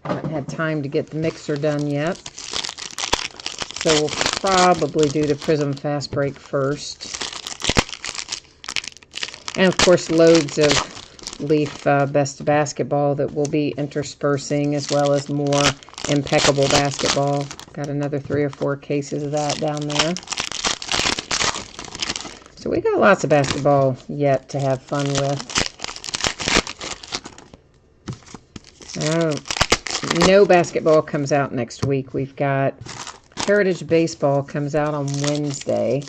I haven't had time to get the mixer done yet. So we'll probably do the Prism Fast Break first. And of course, loads of Leaf Best of Basketball that we'll be interspersing, as well as more Impeccable Basketball. Got another 3 or 4 cases of that down there. So we got lots of basketball yet to have fun with. No basketball comes out next week. We've got Heritage Baseball comes out on Wednesday.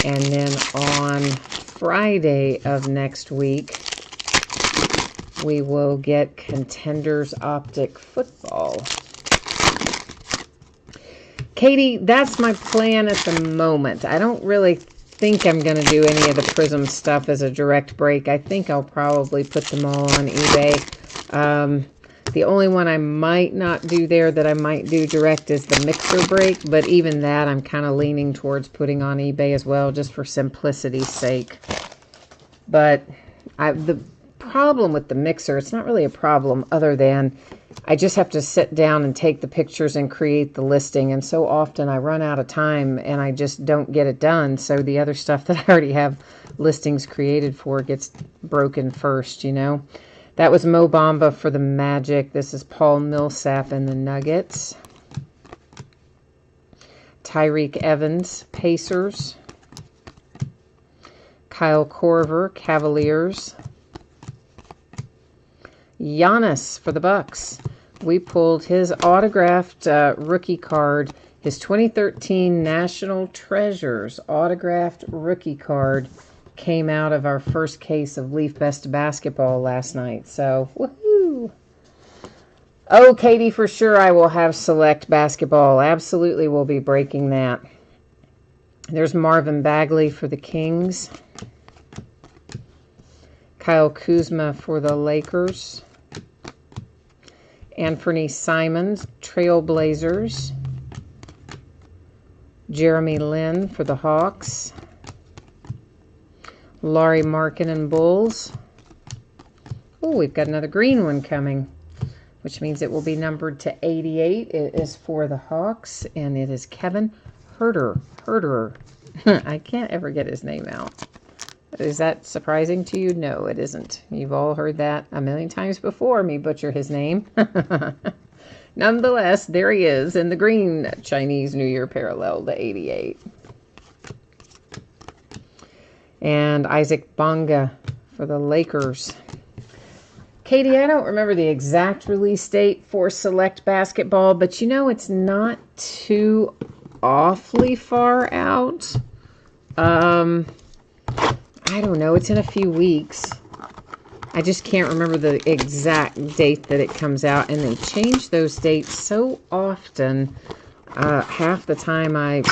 And then on Friday of next week, we will get Contenders Optic Football. Katie, that's my plan at the moment. I don't really think I'm going to do any of the Prism stuff as a direct break. I think I'll probably put them all on eBay. The only one I might not do there that I might do direct is the mixer break, but even that I'm kind of leaning towards putting on eBay as well, just for simplicity's sake. But the problem with the mixer, it's not really a problem other than I just have to sit down and take the pictures and create the listing, and so often I run out of time and I just don't get it done, so the other stuff that I already have listings created for gets broken first, you know. That was Mo Bamba for the Magic. This is Paul Millsap and the Nuggets. Tyreek Evans, Pacers. Kyle Korver, Cavaliers. Giannis for the Bucks. We pulled his autographed rookie card, his 2013 National Treasures autographed rookie card came out of our first case of Leaf Best Basketball last night. So, woohoo! Oh, Katie, for sure I will have select basketball. Absolutely will be breaking that. There's Marvin Bagley for the Kings. Kyle Kuzma for the Lakers. Anthony Simons, Trailblazers. Jeremy Lin for the Hawks. Laurie Markkinen, Bulls. Oh, we've got another green one coming, which means it will be numbered to 88. It is for the Hawks, and it is Kevin Herter. I can't ever get his name out. Is that surprising to you? No, it isn't. You've all heard that a million times before me butcher his name. Nonetheless, there he is in the green Chinese New Year parallel, the 88. And Isaac Bonga for the Lakers. Katie, I don't remember the exact release date for Select Basketball, but you know it's not too awfully far out. I don't know. It's in a few weeks. I just can't remember the exact date that it comes out, and they change those dates so often. Half the time I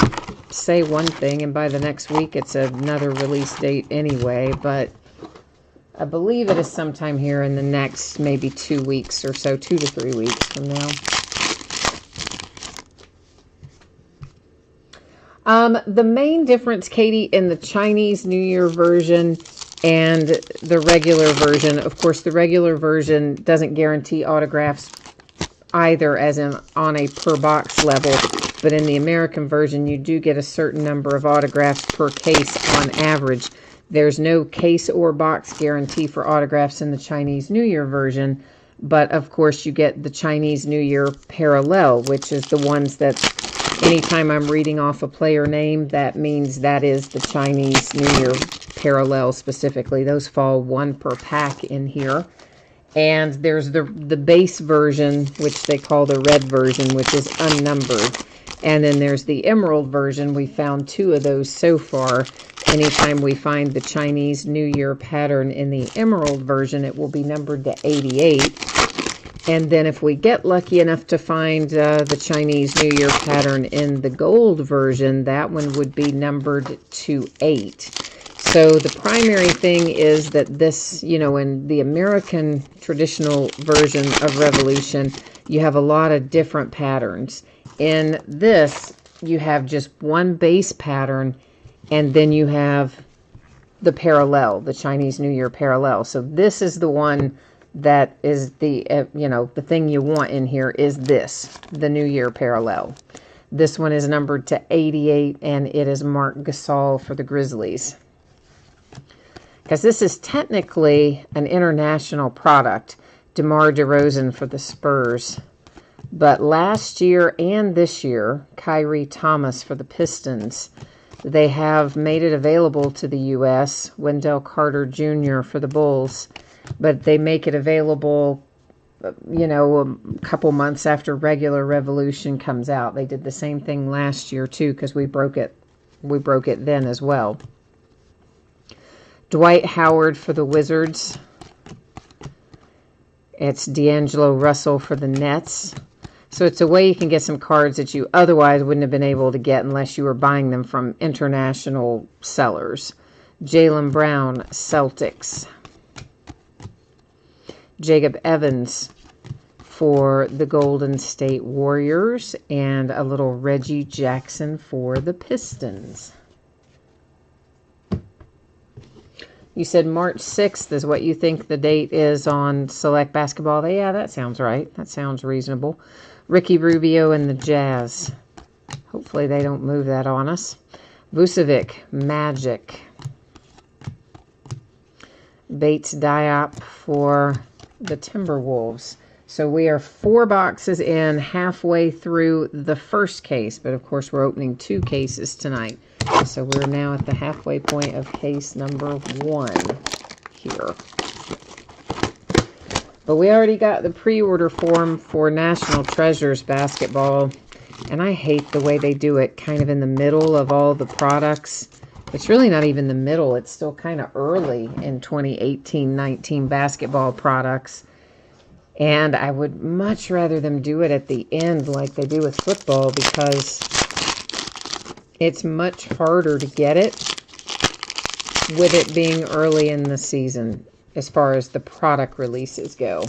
say one thing, and by the next week it's another release date anyway, but I believe it is sometime here in the next maybe 2 weeks or so, 2 to 3 weeks from now. The main difference, Katie, in the Chinese New Year version and the regular version, of course, the regular version doesn't guarantee autographs either, as in on a per box level, but in the American version, you do get a certain number of autographs per case on average. There's no case or box guarantee for autographs in the Chinese New Year version, but of course you get the Chinese New Year parallel, which is the ones that anytime I'm reading off a player name, that means that is the Chinese New Year parallel specifically. Those fall one per pack in here. And there's the base version, which they call the red version, which is unnumbered. And then there's the emerald version. We found 2 of those so far. Anytime we find the Chinese New Year pattern in the emerald version, it will be numbered to 88. And then if we get lucky enough to find the Chinese New Year pattern in the gold version, that one would be numbered to 8. So the primary thing is that this, you know, in the American traditional version of Revolution, you have a lot of different patterns. In this, you have just one base pattern, and then you have the parallel, the Chinese New Year parallel. So this is the one that is the, you know, the thing you want in here is this, the New Year parallel. This one is numbered to 88, and it is Marc Gasol for the Grizzlies. Because this is technically an international product, DeMar DeRozan for the Spurs. But last year and this year, Kyrie Thomas for the Pistons. They have made it available to the U.S., Wendell Carter Jr. for the Bulls. But they make it available, you know, a couple months after regular Revolution comes out. They did the same thing last year, too, because we broke it then as well. Dwight Howard for the Wizards. It's D'Angelo Russell for the Nets. So it's a way you can get some cards that you otherwise wouldn't have been able to get unless you were buying them from international sellers. Jaylen Brown, Celtics. Jacob Evans for the Golden State Warriors. And a little Reggie Jackson for the Pistons. You said March 6th is what you think the date is on Select Basketball. Yeah, that sounds right. That sounds reasonable. Ricky Rubio and the Jazz. Hopefully they don't move that on us. Vucevic, Magic. Bates Diop for the Timberwolves. So we are 4 boxes in, halfway through the first case. But of course we're opening 2 cases tonight. So we're now at the halfway point of case number 1 here. But we already got the pre-order form for National Treasures basketball. And I hate the way they do it kind of in the middle of all the products. It's really not even the middle. It's still kind of early in 2018-19 basketball products. And I would much rather them do it at the end like they do with football, because it's much harder to get it with it being early in the season as far as the product releases go.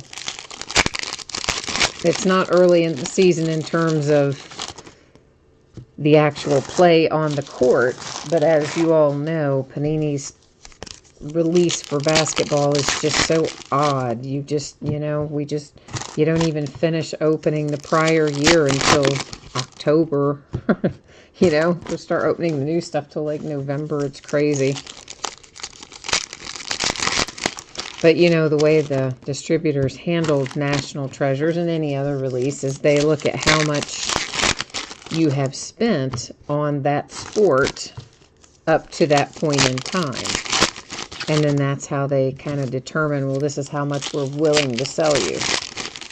It's not early in the season in terms of the actual play on the court, but as you all know, Panini's release for basketball is just so odd. You just, you know, you don't even finish opening the prior year until October. You know, we'll start opening the new stuff till like November. It's crazy. But, you know, the way the distributors handled National Treasures and any other release is they look at how much you have spent on that sport up to that point in time. And then that's how they kind of determine, well, this is how much we're willing to sell you.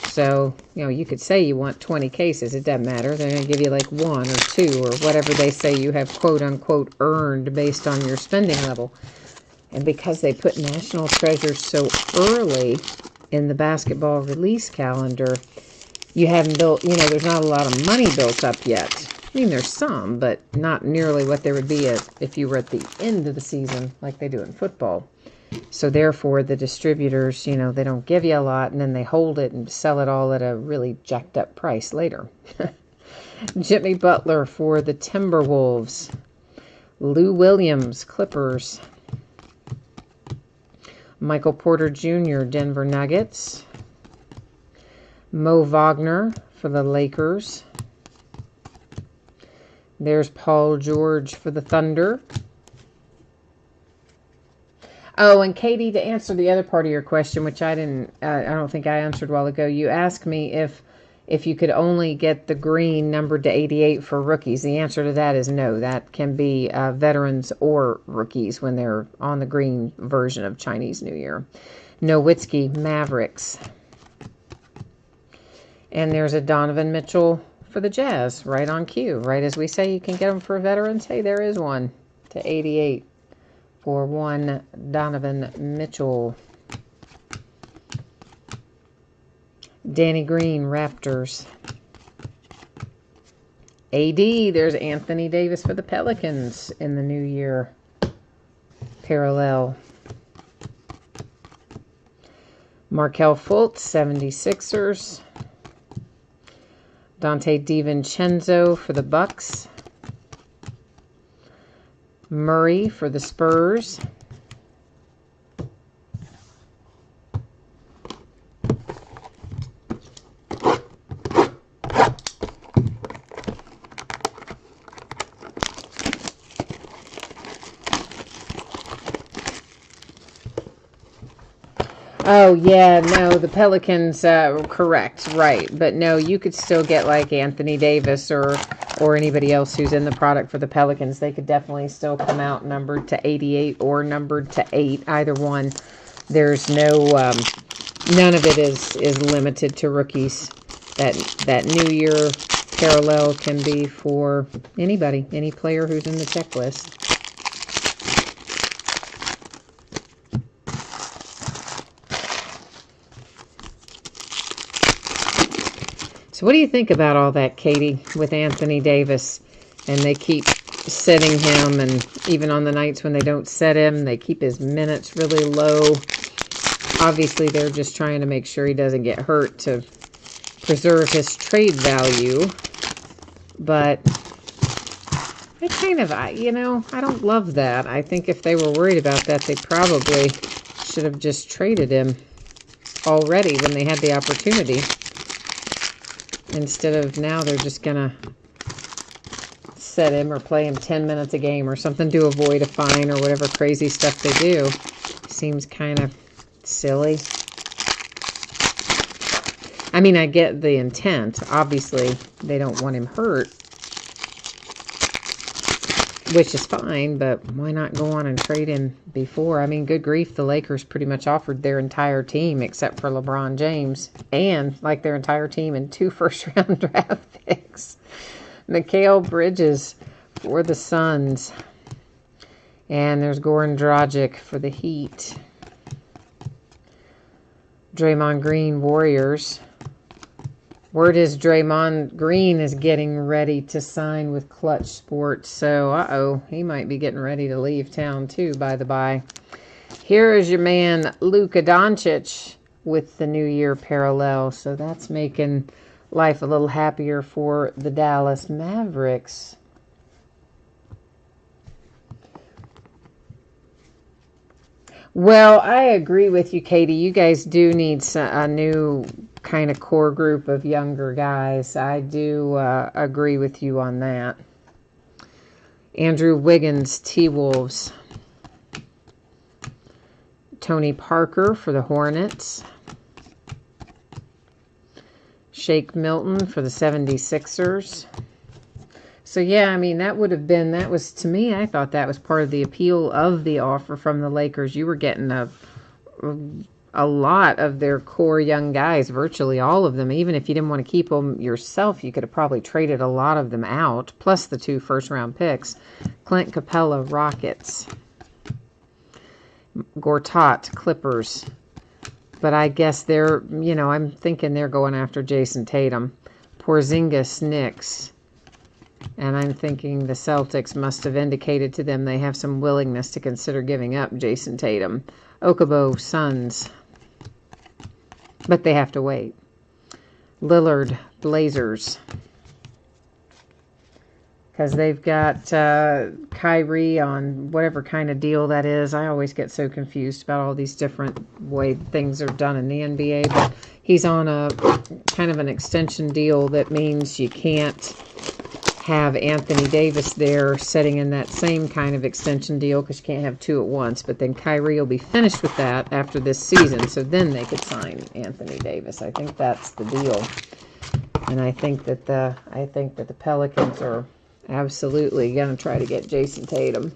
So, you know, you could say you want 20 cases. It doesn't matter. They're going to give you like 1 or 2 or whatever they say you have quote-unquote earned based on your spending level. And because they put National Treasures so early in the basketball release calendar, you haven't built, you know, there's not a lot of money built up yet. I mean, there's some, but not nearly what there would be if you were at the end of the season like they do in football. So therefore, the distributors, you know, they don't give you a lot, and then they hold it and sell it all at a really jacked up price later. Jimmy Butler for the Timberwolves. Lou Williams, Clippers. Michael Porter Jr., Denver Nuggets. Mo Wagner for the Lakers. There's Paul George for the Thunder. Oh, and Katie, to answer the other part of your question, which I don't think I answered a while ago, you asked me if you could only get the green numbered to 88 for rookies. The answer to that is no. That can be veterans or rookies when they're on the green version of Chinese New Year. Nowitzki, Mavericks. And there's a Donovan Mitchell for the Jazz, right on cue. Right as we say you can get them for veterans, hey, there is one to 88 for one Donovan Mitchell. Danny Green, Raptors. AD, there's Anthony Davis for the Pelicans in the new year. Parallel. Markelle Fultz, 76ers. Dante DiVincenzo for the Bucks. Murray for the Spurs. Oh, yeah, no, the Pelicans, correct, right. But no, you could still get like Anthony Davis or anybody else who's in the product for the Pelicans. They could definitely still come out numbered to 88 or numbered to 8, either one. There's no, none of it is limited to rookies. That New Year parallel can be for anybody, any player who's in the checklist. So what do you think about all that, Katie, with Anthony Davis? And they keep setting him, and even on the nights when they don't set him, they keep his minutes really low. Obviously, they're just trying to make sure he doesn't get hurt to preserve his trade value. But it kind of, you know, I don't love that. I think if they were worried about that, they probably should have just traded him already when they had the opportunity. Instead of now they're just going to set him or play him 10 minutes a game or something to avoid a fine or whatever crazy stuff they do. Seems kind of silly. I mean, I get the intent. Obviously, they don't want him hurt, which is fine, but why not go on and trade him before? I mean, good grief, the Lakers pretty much offered their entire team except for LeBron James and like their entire team and 2 first-round draft picks. Mikal Bridges for the Suns. And there's Goran Dragic for the Heat. Draymond Green, Warriors. Word is Draymond Green is getting ready to sign with Clutch Sports. So, he might be getting ready to leave town too, by the by. Here is your man, Luka Doncic, with the New Year parallel. So that's making life a little happier for the Dallas Mavericks. Well, I agree with you, Katie. You guys do need a new kind of core group of younger guys. I do agree with you on that. Andrew Wiggins, T-Wolves. Tony Parker for the Hornets. Shake Milton for the 76ers. So, yeah, I mean, that was, to me, I thought that was part of the appeal of the offer from the Lakers. You were getting a lot of their core young guys, virtually all of them. Even if you didn't want to keep them yourself, you could have probably traded a lot of them out, plus the 2 first-round picks. Clint Capella, Rockets. Gortat, Clippers. But I guess they're, I'm thinking they're going after Jason Tatum. Porzingis, Knicks. And I'm thinking the Celtics must have indicated to them they have some willingness to consider giving up Jason Tatum. Okubo, Suns. But they have to wait. Lillard, Blazers. Because they've got Kyrie on whatever kind of deal that is. I always get so confused about all these different way things are done in the NBA. But he's on a kind of an extension deal that means you can't have Anthony Davis there sitting in that same kind of extension deal because you can't have 2 at once. But then Kyrie will be finished with that after this season, so then they could sign Anthony Davis. I think that's the deal, and I think that the Pelicans are absolutely going to try to get Jason Tatum.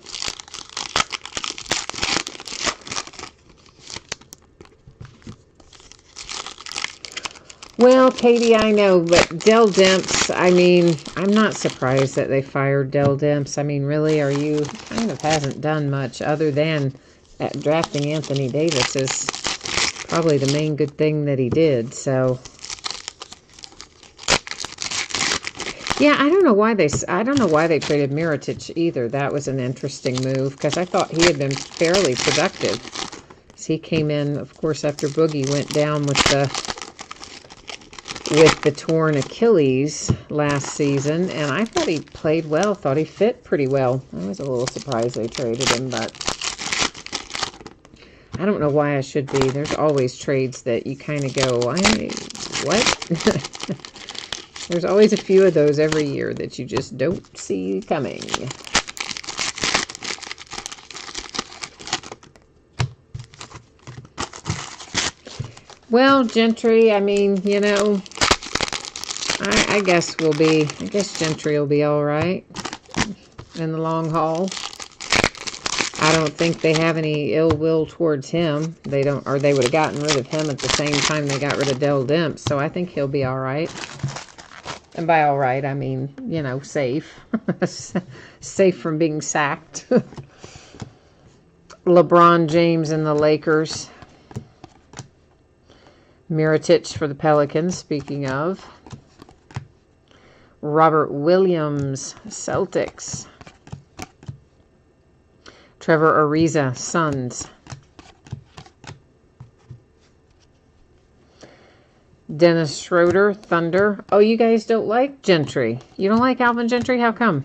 Well, Katie, I know, but Dell Demps, I mean, I'm not surprised that they fired Dell Demps. I mean, really, kind of hasn't done much other than drafting Anthony Davis is probably the main good thing that he did, so. Yeah, I don't know why they traded Mirotic either. That was an interesting move because I thought he had been fairly productive. So he came in, of course, after Boogie went down with the torn Achilles last season, and I thought he played well, thought he fit pretty well. I was a little surprised they traded him, but I don't know why I should be. There's always trades that you kind of go, what? There's always a few of those every year that you just don't see coming. Well, Gentry, I mean, I guess Gentry will be all right in the long haul. I don't think they have any ill will towards him. They don't, or they would have gotten rid of him at the same time they got rid of Dell Demps. So I think he'll be all right. And by all right, I mean, safe. Safe from being sacked. LeBron James and the Lakers. Mirotic for the Pelicans, speaking of. Robert Williams, Celtics. Trevor Ariza, Suns. Dennis Schroeder, Thunder. Oh, you guys don't like Gentry. You don't like Alvin Gentry? How come?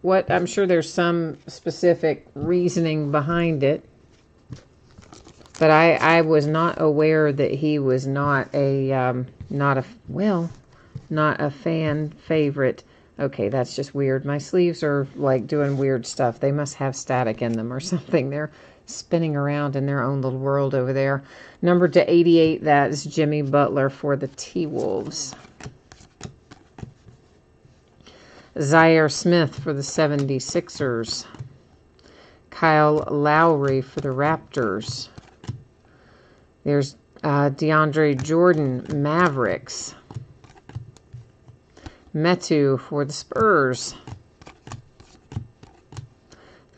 What? I'm sure there's some specific reasoning behind it. But I was not aware that he was not a fan favorite. Okay, that's just weird. My sleeves are like doing weird stuff. They must have static in them or something. They're spinning around in their own little world over there. Numbered to 88, that is Jimmy Butler for the T-Wolves. Zaire Smith for the 76ers. Kyle Lowry for the Raptors. There's DeAndre Jordan, Mavericks. Metu for the Spurs.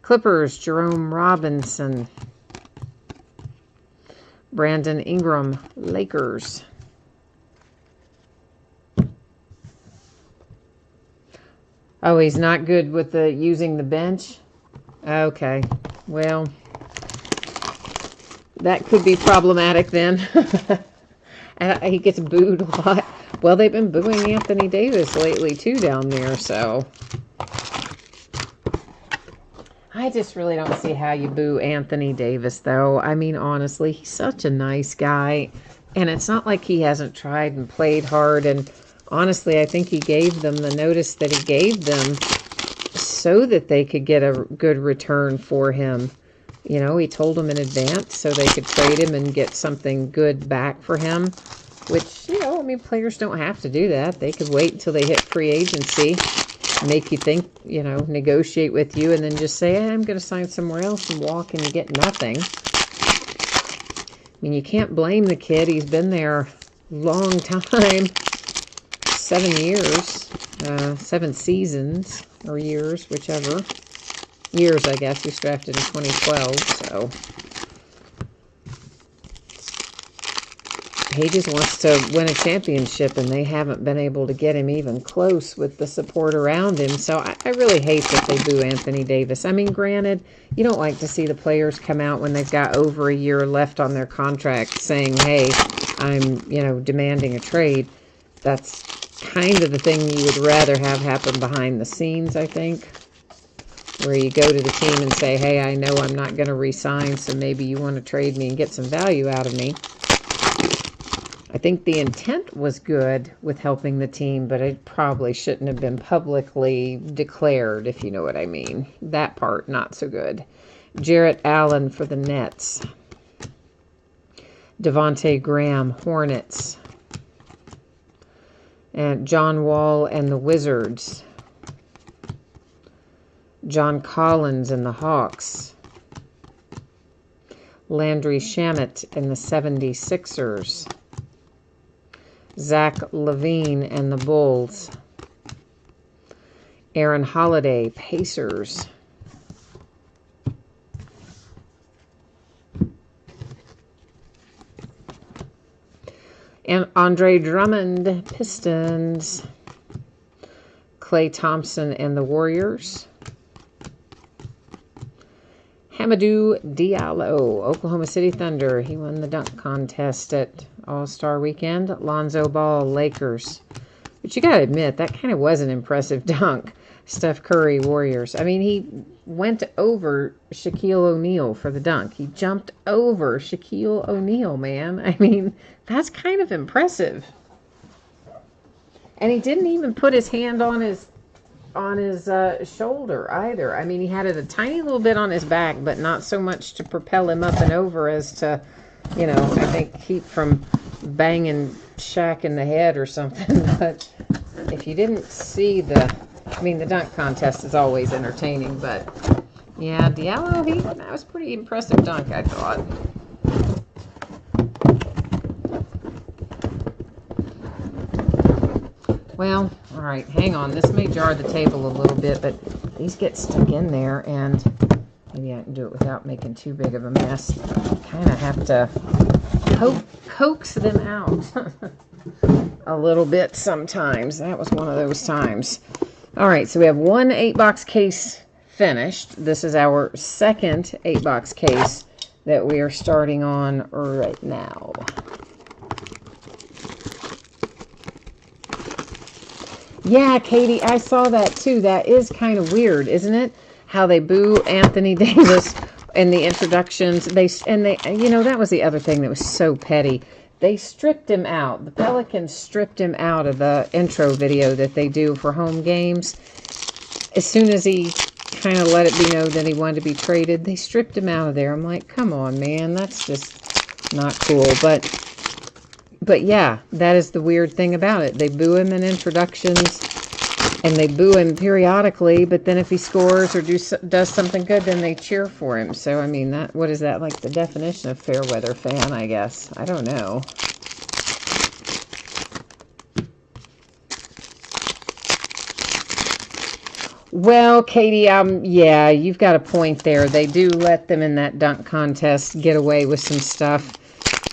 Clippers, Jerome Robinson. Brandon Ingram, Lakers. Oh, he's not good with using the bench? Okay, well, that could be problematic then. He gets booed a lot. Well, they've been booing Anthony Davis lately, too, down there, so. I just really don't see how you boo Anthony Davis, though. I mean, honestly, he's such a nice guy. And it's not like he hasn't tried and played hard. And honestly, I think he gave them the notice that he gave them so that they could get a good return for him. You know, he told them in advance so they could trade him and get something good back for him. Which, you know, I mean, players don't have to do that. They could wait until they hit free agency, make you think, you know, negotiate with you, and then just say, hey, I'm going to sign somewhere else and walk, and you get nothing. I mean, you can't blame the kid. He's been there a long time. 7 years. 7 seasons, or years, whichever. Years, I guess. He was drafted in 2012, so... He just wants to win a championship, and they haven't been able to get him even close with the support around him. So I really hate that they boo Anthony Davis. I mean, granted, you don't like to see the players come out when they've got over a year left on their contract saying, hey, I'm, you know, demanding a trade. That's kind of the thing you would rather have happen behind the scenes, I think, where you go to the team and say, hey, I know I'm not going to re-sign, so maybe you want to trade me and get some value out of me. I think the intent was good with helping the team, but it probably shouldn't have been publicly declared, if you know what I mean. That part, not so good. Jarrett Allen for the Nets. Devontae Graham, Hornets. And John Wall and the Wizards. John Collins and the Hawks. Landry Shamet and the 76ers. Zach LaVine and the Bulls. Aaron Holiday, Pacers. And Andre Drummond, Pistons. Klay Thompson and the Warriors. Hamidou Diallo, Oklahoma City Thunder. He won the dunk contest at All-Star Weekend. Lonzo Ball, Lakers. But you got to admit, that kind of was an impressive dunk. Steph Curry, Warriors. I mean, he went over Shaquille O'Neal for the dunk. He jumped over Shaquille O'Neal, man. I mean, that's kind of impressive. And he didn't even put his hand on his shoulder either. I mean, he had it a tiny little bit on his back, but not so much to propel him up and over as to, you know, I think keep from banging Shaq in the head or something. But if you didn't see I mean, the dunk contest is always entertaining, but yeah, Diallo, that was a pretty impressive dunk, I thought. Well, all right, hang on. This may jar the table a little bit, but these get stuck in there, and maybe I can do it without making too big of a mess. Kind of have to coax them out a little bit sometimes. That was one of those times. All right, so we have one 8-box case finished. This is our second 8-box case that we are starting on right now. Yeah, Katie, I saw that too. That is kind of weird, isn't it? How they boo Anthony Davis in the introductions. You know, that was the other thing that was so petty. They stripped him out. The Pelicans stripped him out of the intro video that they do for home games. As soon as he kind of let it be known that he wanted to be traded, they stripped him out of there. I'm like, come on, man, that's just not cool. But yeah, that is the weird thing about it. They boo him in introductions, and they boo him periodically, but then if he scores or does something good, then they cheer for him. So, I mean, what is that, like the definition of fair weather fan, I guess? I don't know. Well, Katie, yeah, you've got a point there. They do let them in that dunk contest get away with some stuff.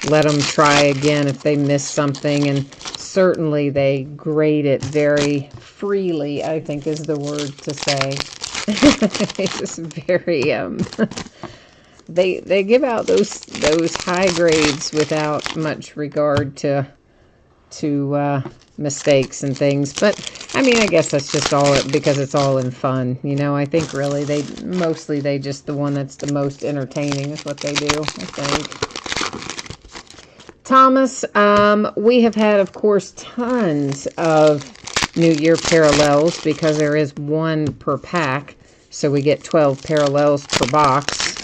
Let them try again if they miss something, and certainly they grade it very freely, I think is the word to say. It's just very, they give out those high grades without much regard to mistakes and things. But I mean, I guess that's just all because it's all in fun, you know. I think really they just the one that's the most entertaining is what they do, I think. Thomas, we have had, of course, tons of New Year parallels because there is one per pack, so we get 12 parallels per box.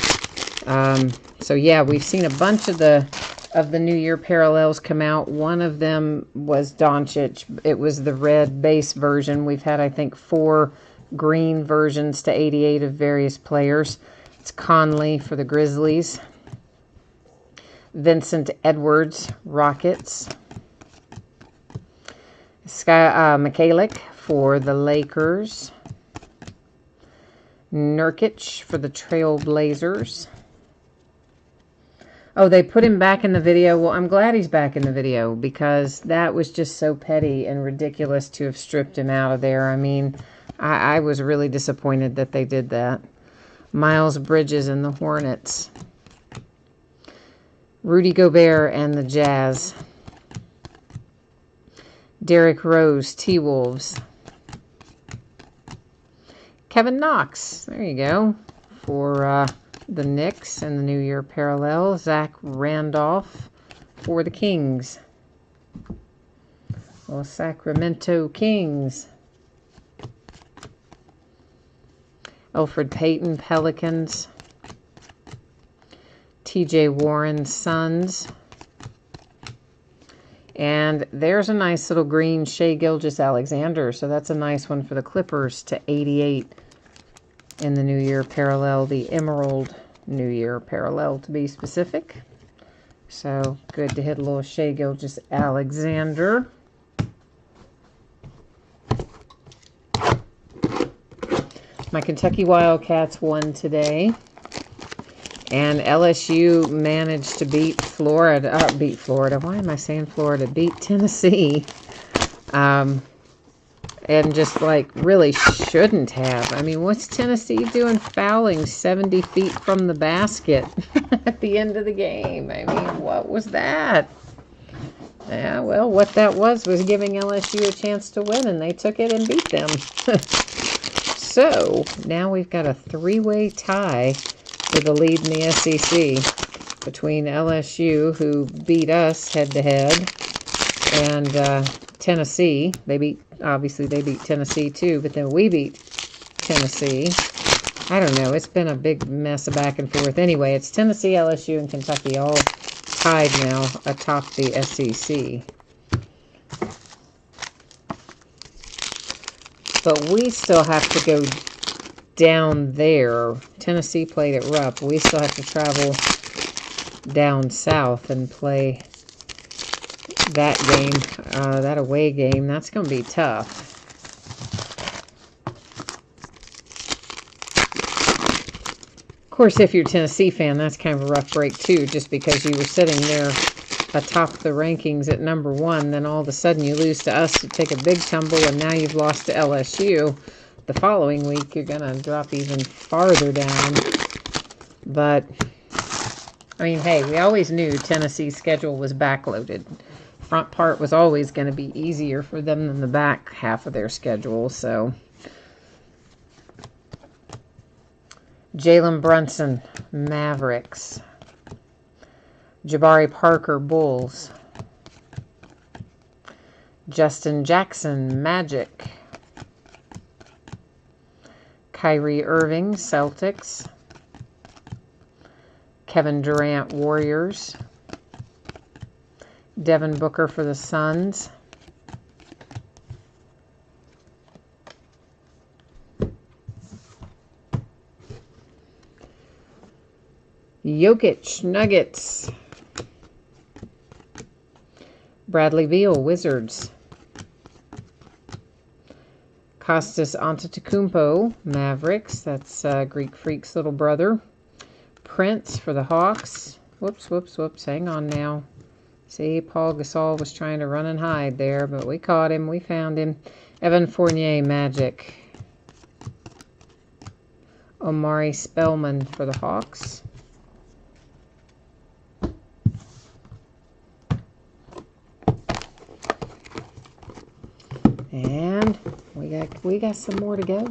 So yeah, we've seen a bunch of the New Year parallels come out. One of them was Doncic. It was the red base version. We've had, I think, 4 green versions to 88 of various players. It's Conley for the Grizzlies. Vincent Edwards, Rockets. Mikalik for the Lakers. Nurkic for the Trailblazers. Oh, they put him back in the video. Well, I'm glad he's back in the video because that was just so petty and ridiculous to have stripped him out of there. I mean, I was really disappointed that they did that. Miles Bridges and the Hornets. Rudy Gobert and the Jazz. Derrick Rose, T-Wolves. Kevin Knox, there you go, for the Knicks and the New Year parallel. Zach Randolph for the Kings. Well, Sacramento Kings. Elfrid Payton, Pelicans. TJ Warren, Suns. And there's a nice little green Shai Gilgeous-Alexander. So that's a nice one for the Clippers to 88 in the New Year parallel. The Emerald New Year parallel, to be specific. So good to hit a little Shai Gilgeous-Alexander. My Kentucky Wildcats won today. And LSU managed to beat Florida. Why am I saying Florida? Beat Tennessee. And just like really shouldn't have. I mean, what's Tennessee doing fouling 70 feet from the basket at the end of the game? I mean, what was that? Yeah, well, what that was giving LSU a chance to win, and they took it and beat them. So now we've got a 3-way tie for the lead in the SEC between LSU, who beat us head-to-head, and Tennessee. Obviously they beat Tennessee too, but then we beat Tennessee. I don't know. It's been a big mess of back and forth. Anyway, it's Tennessee, LSU, and Kentucky all tied now atop the SEC. But we still have to go down there. Tennessee played at Rupp. We still have to travel down south and play that game, that away game. That's going to be tough. Of course, if you're a Tennessee fan, that's kind of a rough break too, just because you were sitting there atop the rankings at #1, then all of a sudden you lose to us, you take a big tumble, and now you've lost to LSU. The following week, you're going to drop even farther down. But, I mean, hey, we always knew Tennessee's schedule was backloaded. Front part was always going to be easier for them than the back half of their schedule, so. Jalen Brunson, Mavericks. Jabari Parker, Bulls. Justin Jackson, Magic. Kyrie Irving, Celtics. Kevin Durant, Warriors. Devin Booker for the Suns. Jokic, Nuggets. Bradley Beal, Wizards. Kostas Antetokounmpo, Mavericks. That's Greek Freak's little brother. Prince for the Hawks. Whoops. Hang on now. See, Paul Gasol was trying to run and hide there, but we caught him. We found him. Evan Fournier, Magic. Omari Spellman for the Hawks. And we got some more to go.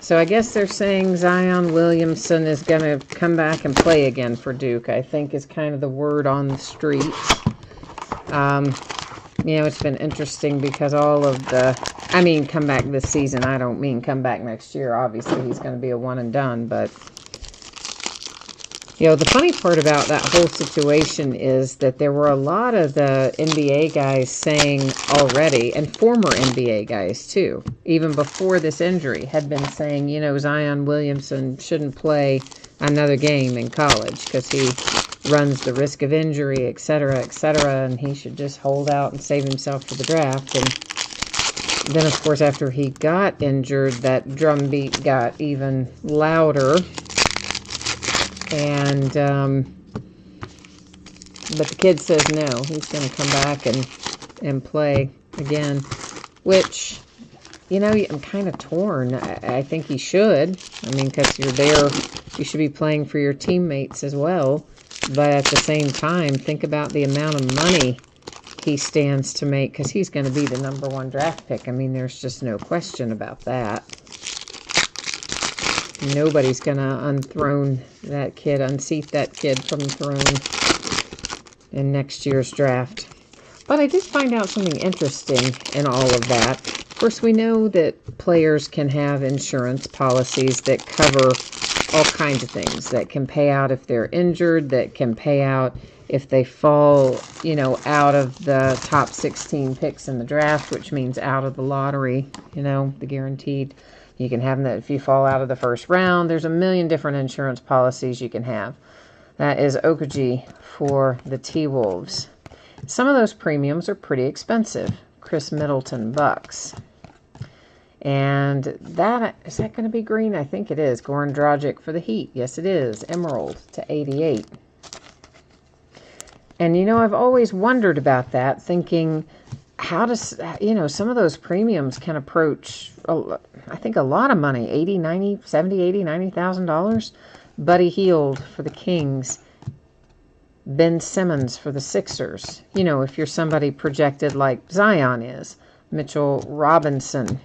So I guess they're saying Zion Williamson is going to come back and play again for Duke, I think is kind of the word on the streets. You know, it's been interesting because all of the I mean, come back this season. I don't mean come back next year. Obviously, he's going to be a one and done. But, you know, the funny part about that whole situation is that there were a lot of the NBA guys saying already, and former NBA guys too, even before this injury, had been saying, you know, Zion Williamson shouldn't play another game in college because he runs the risk of injury, etc., and he should just hold out and save himself for the draft. And then, of course, after he got injured, that drumbeat got even louder. And, but the kid says no, he's going to come back and play again, which, you know, I'm kind of torn. I think he should. I mean, because you're there, you should be playing for your teammates as well. But at the same time, think about the amount of money he stands to make, because he's going to be the #1 draft pick. I mean, there's just no question about that. Nobody's going to unseat that kid from the throne in next year's draft. But I did find out something interesting in all of that. Of course, we know that players can have insurance policies that cover all kinds of things, that can pay out if they're injured, that can pay out if they fall, you know, out of the top 16 picks in the draft, which means out of the lottery, you know, the guaranteed. You can have that if you fall out of the first round. There's a million different insurance policies you can have. That is Okajie for the T-Wolves. Some of those premiums are pretty expensive. Chris Middleton bucks. And that, is that going to be green? I think it is. Goran Dragic for the Heat. Yes, it is. Emerald to 88. And, you know, I've always wondered about that, thinking, how does, you know, some of those premiums can approach, I think, a lot of money, $80, $90, $70, $80, $90,000. Buddy Hield for the Kings. Ben Simmons for the Sixers. You know, if you're somebody projected like Zion is. Mitchell Robinson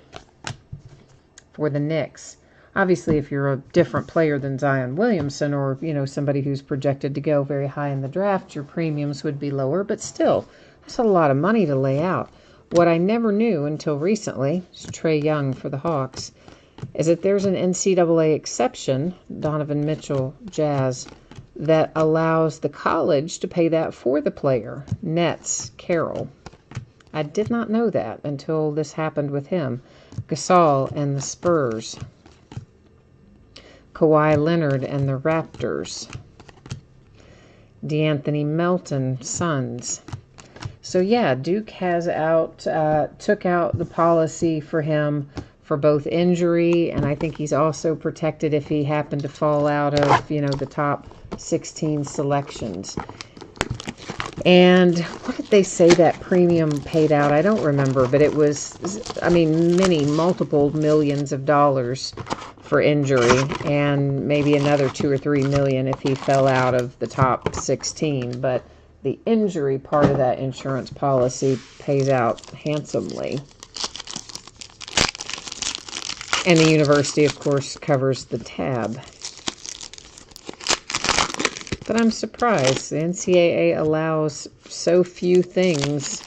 for the Knicks. Obviously, if you're a different player than Zion Williamson, or, you know, somebody who's projected to go very high in the draft, your premiums would be lower, but still, that's a lot of money to lay out. What I never knew until recently, is Trae Young for the Hawks, is that there's an NCAA exception, Donovan Mitchell, Jazz, that allows the college to pay that for the player. Nets, Carroll. I did not know that until this happened with him. Gasol and the Spurs. Kawhi Leonard and the Raptors. DeAnthony Melton, Suns. So yeah, Duke has took out the policy for him for both injury, and I think he's also protected if he happened to fall out of, you know, the top 16 selections. And what did they say that premium paid out? I don't remember, but it was, I mean, multiple millions of dollars for injury, and maybe another 2 or 3 million if he fell out of the top 16. But the injury part of that insurance policy pays out handsomely. And the university, of course, covers the tab. But I'm surprised. The NCAA allows so few things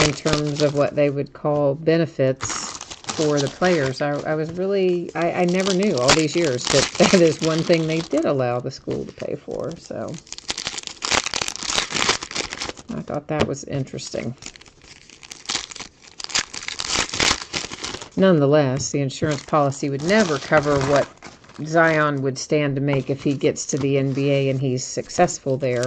in terms of what they would call benefits for the players. I was really, I never knew all these years that that is one thing they did allow the school to pay for. So I thought that was interesting. Nonetheless, the insurance policy would never cover what Zion would stand to make if he gets to the NBA and he's successful there.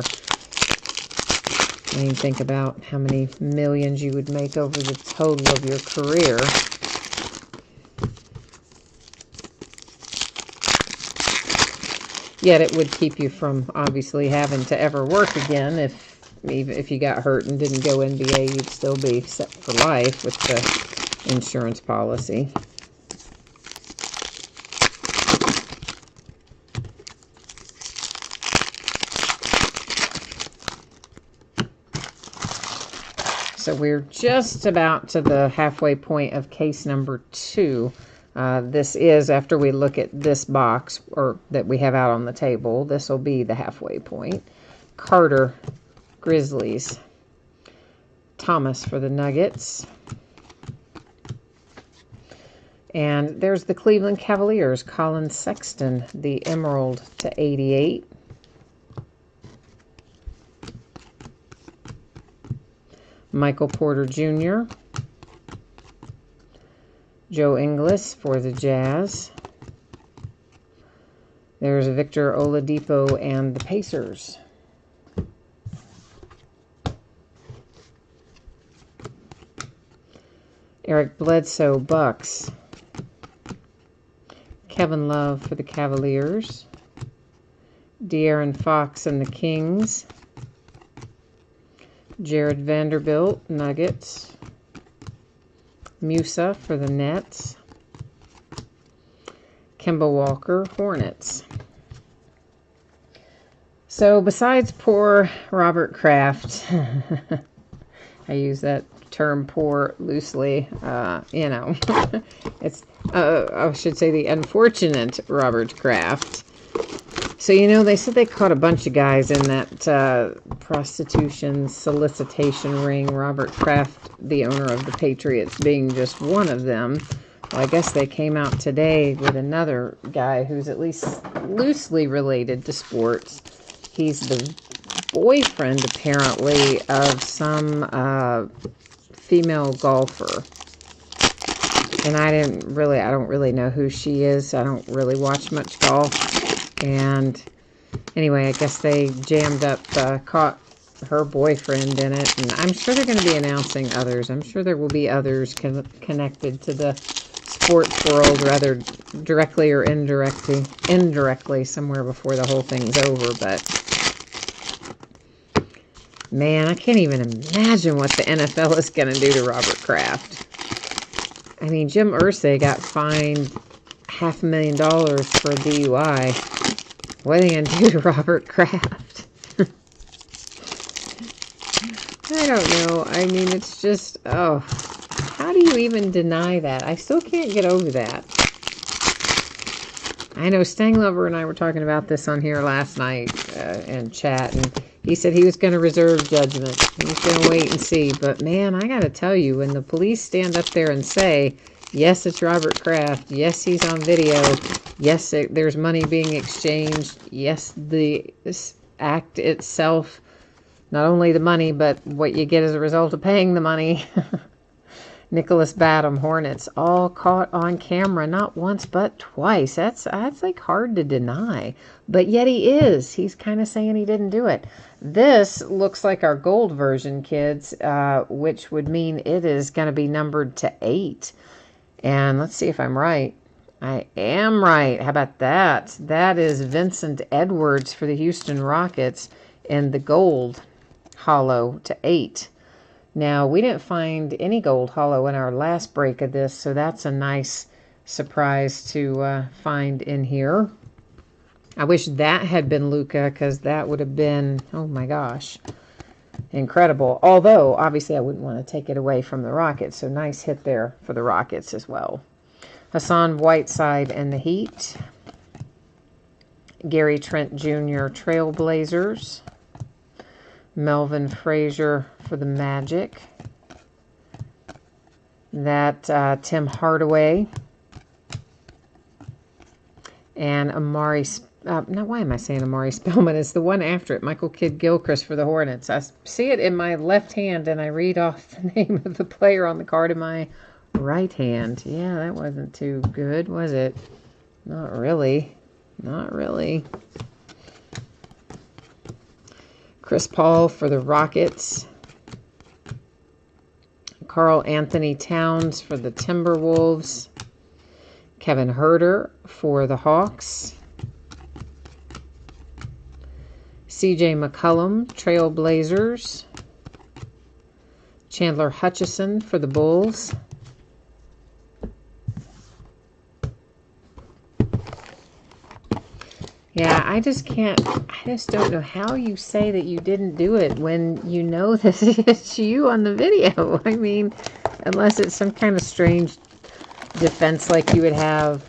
I mean, think about how many millions you would make over the total of your career. Yet it would keep you from obviously having to ever work again. If you got hurt and didn't go NBA, you'd still be set for life with the insurance policy. So we're just about to the halfway point of case number 2. This is, after we look at this box, or that we have out on the table, this will be the halfway point. Carter, Grizzlies. Thomas for the Nuggets. And there's the Cleveland Cavaliers, Colin Sexton, the Emerald /88. Michael Porter Jr. Joe Ingles for the Jazz. There's Victor Oladipo and the Pacers. Eric Bledsoe, Bucks. Kevin Love for the Cavaliers. De'Aaron Fox and the Kings. Jared Vanderbilt, Nuggets. Musa for the Nets. Kemba Walker, Hornets. So besides poor Robert Kraft, I use that term poor loosely, you know, it's, I should say the unfortunate Robert Kraft. So, you know, they said they caught a bunch of guys in that prostitution solicitation ring. Robert Kraft, the owner of the Patriots, being just one of them. Well, I guess they came out today with another guy who's at least loosely related to sports. He's the boyfriend, apparently, of some female golfer. And I don't really know who she is. I don't really watch much golf. And anyway, I guess they jammed up, caught her boyfriend in it. And I'm sure they're going to be announcing others. I'm sure there will be others connected to the sports world, rather directly or indirectly somewhere before the whole thing's over. But man, I can't even imagine what the NFL is going to do to Robert Kraft. I mean, Jim Irsay got fined $500,000 for a DUI. What are they going to do to Robert Kraft? I don't know. I mean, it's just, oh, how do you even deny that? I still can't get over that. I know Stang Lover and I were talking about this on here last night in chat, and he said he was going to reserve judgment. He was going to wait and see. But, man, I got to tell you, when the police stand up there and say, yes, it's Robert Kraft. Yes, he's on video. Yes, there's money being exchanged. Yes, this act itself, not only the money, but what you get as a result of paying the money. Nicholas Batum, Hornets, all caught on camera, not once but twice. That's like hard to deny. But yet he is. He's kind of saying he didn't do it. This looks like our gold version, kids, which would mean it is going to be numbered to 8. And let's see if I'm right. I am right. How about that? That is Vincent Edwards for the Houston Rockets in the gold hollow to 8. Now, we didn't find any gold hollow in our last break of this, so that's a nice surprise to find in here. I wish that had been Luka, because that would have been, oh my gosh, incredible. Although, obviously, I wouldn't want to take it away from the Rockets, so nice hit there for the Rockets as well. Hassan Whiteside and the Heat. Gary Trent Jr. Trailblazers. Melvin Frazier for the Magic. That Tim Hardaway. And Amari, now why am I saying Amari Spellman? It's the one after it, Michael Kidd-Gilchrist for the Hornets. I see it in my left hand and I read off the name of the player on the card in my right hand. Yeah, that wasn't too good, was it? Not really. Not really. Chris Paul for the Rockets. Karl Anthony Towns for the Timberwolves. Kevin Huerter for the Hawks. C.J. McCollum, Trailblazers. Chandler Hutchison for the Bulls. Yeah, I just don't know how you say that you didn't do it when you know that it's you on the video. I mean, unless it's some kind of strange defense like you would have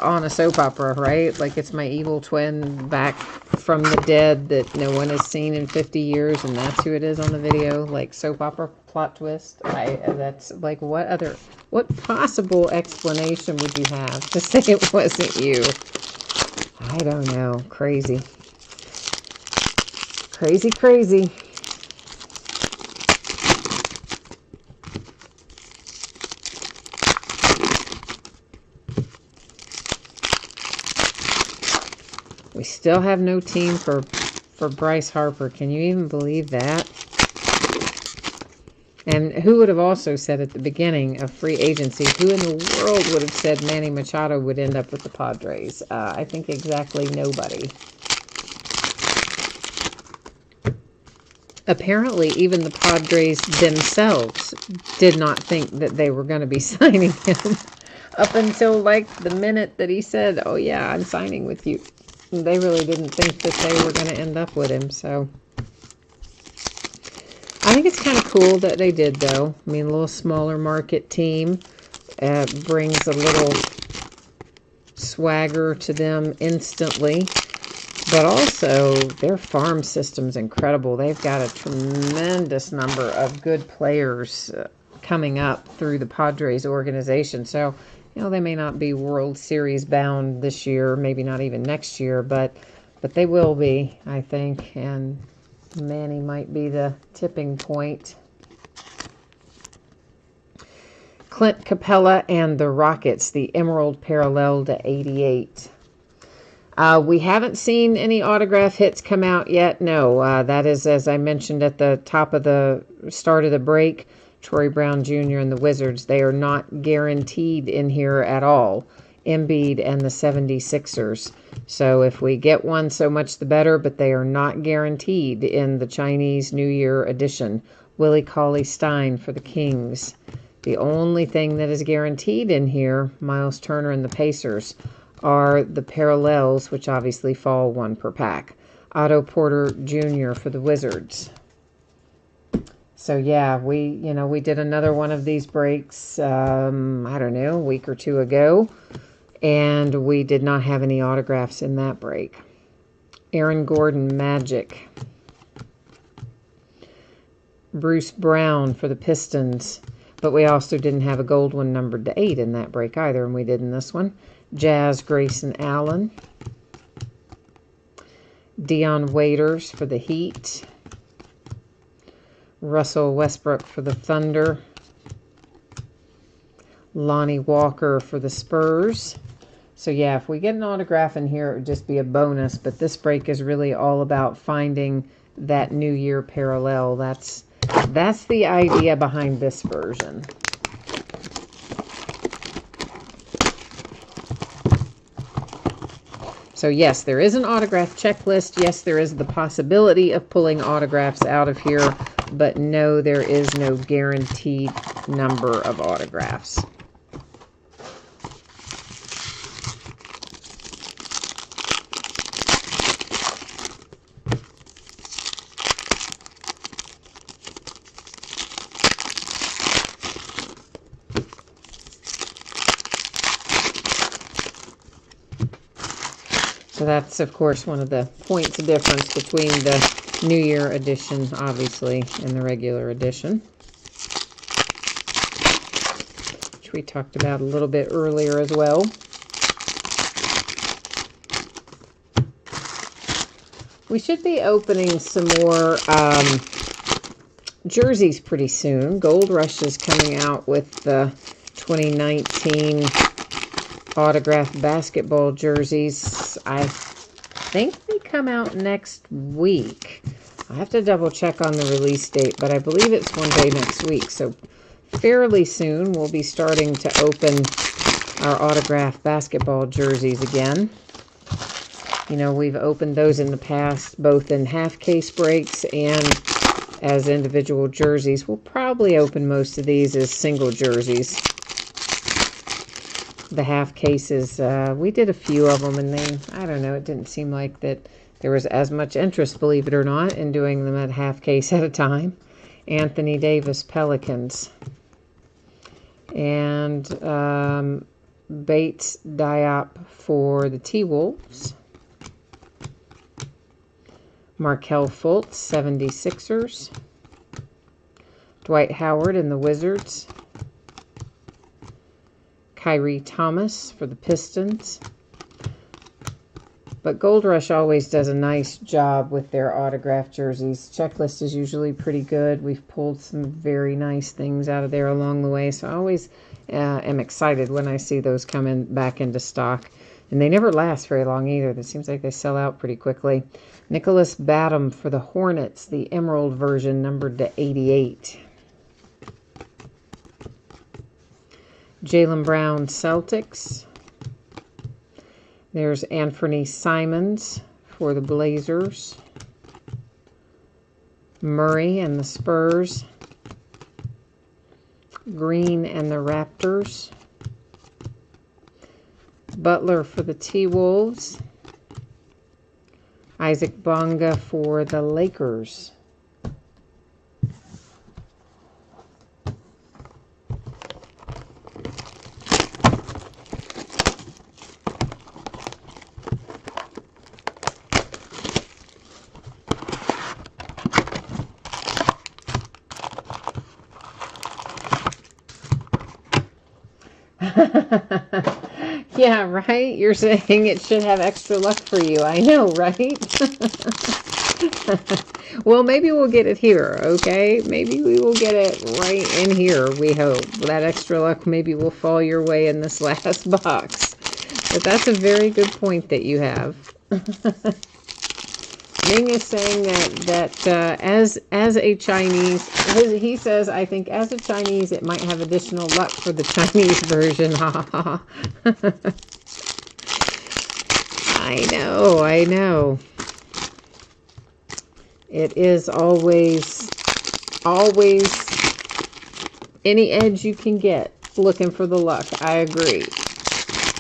on a soap opera, right? Like it's my evil twin back from the dead that no one has seen in 50 years, and that's who it is on the video, like soap opera plot twist. That's like, what possible explanation would you have to say it wasn't you? I don't know. Crazy. Crazy, crazy. We still have no team for Bryce Harper. Can you even believe that? And who would have also said at the beginning of free agency, who in the world would have said Manny Machado would end up with the Padres? I think exactly nobody. Apparently, even the Padres themselves did not think that they were going to be signing him up until like the minute that he said, oh yeah, I'm signing with you. They really didn't think that they were going to end up with him, so I think it's kind of cool that they did, though. I mean, a little smaller market team brings a little swagger to them instantly, but also their farm system's incredible. They've got a tremendous number of good players coming up through the Padres organization, so you know, they may not be World Series bound this year, maybe not even next year, but they will be, I think, and Manny might be the tipping point. Clint Capella and the Rockets, the Emerald Parallel to 88. We haven't seen any autograph hits come out yet. No, that is, as I mentioned at the top of the start of the break, Troy Brown Jr. and the Wizards, they are not guaranteed in here at all. Embiid and the 76ers. So if we get one, so much the better, but they are not guaranteed in the Chinese New Year edition. Willie Cauley-Stein for the Kings. The only thing that is guaranteed in here, Miles Turner and the Pacers, are the parallels, which obviously fall one per pack. Otto Porter Jr. for the Wizards. So yeah, we did another one of these breaks, I don't know, a week or two ago, and we did not have any autographs in that break. Aaron Gordon, Magic. Bruce Brown for the Pistons, but we also didn't have a gold one numbered to 8 in that break either, and we did in this one. Jazz, Grayson Allen. Dion Waiters for the Heat. Russell Westbrook for the Thunder. Lonnie Walker for the Spurs. So yeah, if we get an autograph in here, it would just be a bonus. But this break is really all about finding that New Year parallel. That's the idea behind this version. So yes, there is an autograph checklist. Yes, there is the possibility of pulling autographs out of here. But no, there is no guaranteed number of autographs. So that's, of course, one of the points of difference between the New Year edition, obviously, and the regular edition, which we talked about a little bit earlier as well. We should be opening some more jerseys pretty soon. Gold Rush is coming out with the 2019 autographed basketball jerseys. I think they come out next week. I have to double check on the release date, but I believe it's one day next week. So fairly soon we'll be starting to open our autographed basketball jerseys again. You know, we've opened those in the past, both in half case breaks and as individual jerseys. We'll probably open most of these as single jerseys. The half cases, we did a few of them, and I don't know, it didn't seem like that there was as much interest, believe it or not, in doing them at half case at a time. Anthony Davis, Pelicans. And Bates Diop for the T-Wolves. Markelle Fultz, 76ers. Dwight Howard and the Wizards. Kyrie Thomas for the Pistons. But Gold Rush always does a nice job with their autographed jerseys. Checklist is usually pretty good. We've pulled some very nice things out of there along the way. So I always am excited when I see those come back into stock. And they never last very long either. It seems like they sell out pretty quickly. Nicholas Batum for the Hornets, the Emerald version, numbered to 88. Jaylen Brown, Celtics. There's Anthony Simons for the Blazers. Murray and the Spurs. Green and the Raptors. Butler for the T-Wolves. Isaac Bonga for the Lakers. Yeah, right? You're saying it should have extra luck for you. I know, right? Well, maybe we'll get it here, okay? Maybe we will get it right in here, we hope. That extra luck maybe will fall your way in this last box. But that's a very good point that you have. Ming is saying that as a Chinese, he says, I think as a Chinese, it might have additional luck for the Chinese version. Ha ha. I know. It is always any edge you can get looking for the luck. I agree.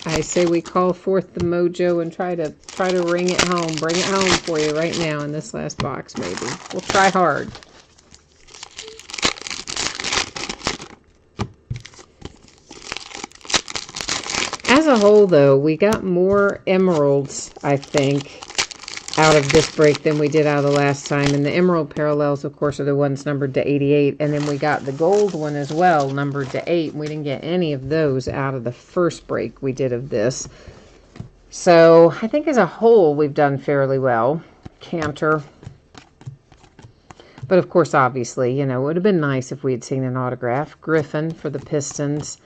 I say we call forth the mojo and try to ring it home, bring it home for you right now in this last box, maybe. We'll try hard. As a whole, though, we got more emeralds, I think, out of this break than we did out of the last time. And the emerald parallels, of course, are the ones numbered to 88. And then we got the gold one as well, numbered to 8. We didn't get any of those out of the first break we did of this. So I think as a whole, we've done fairly well. Cantor. But of course, obviously, you know, it would have been nice if we had seen an autograph. Griffin for the Pistons.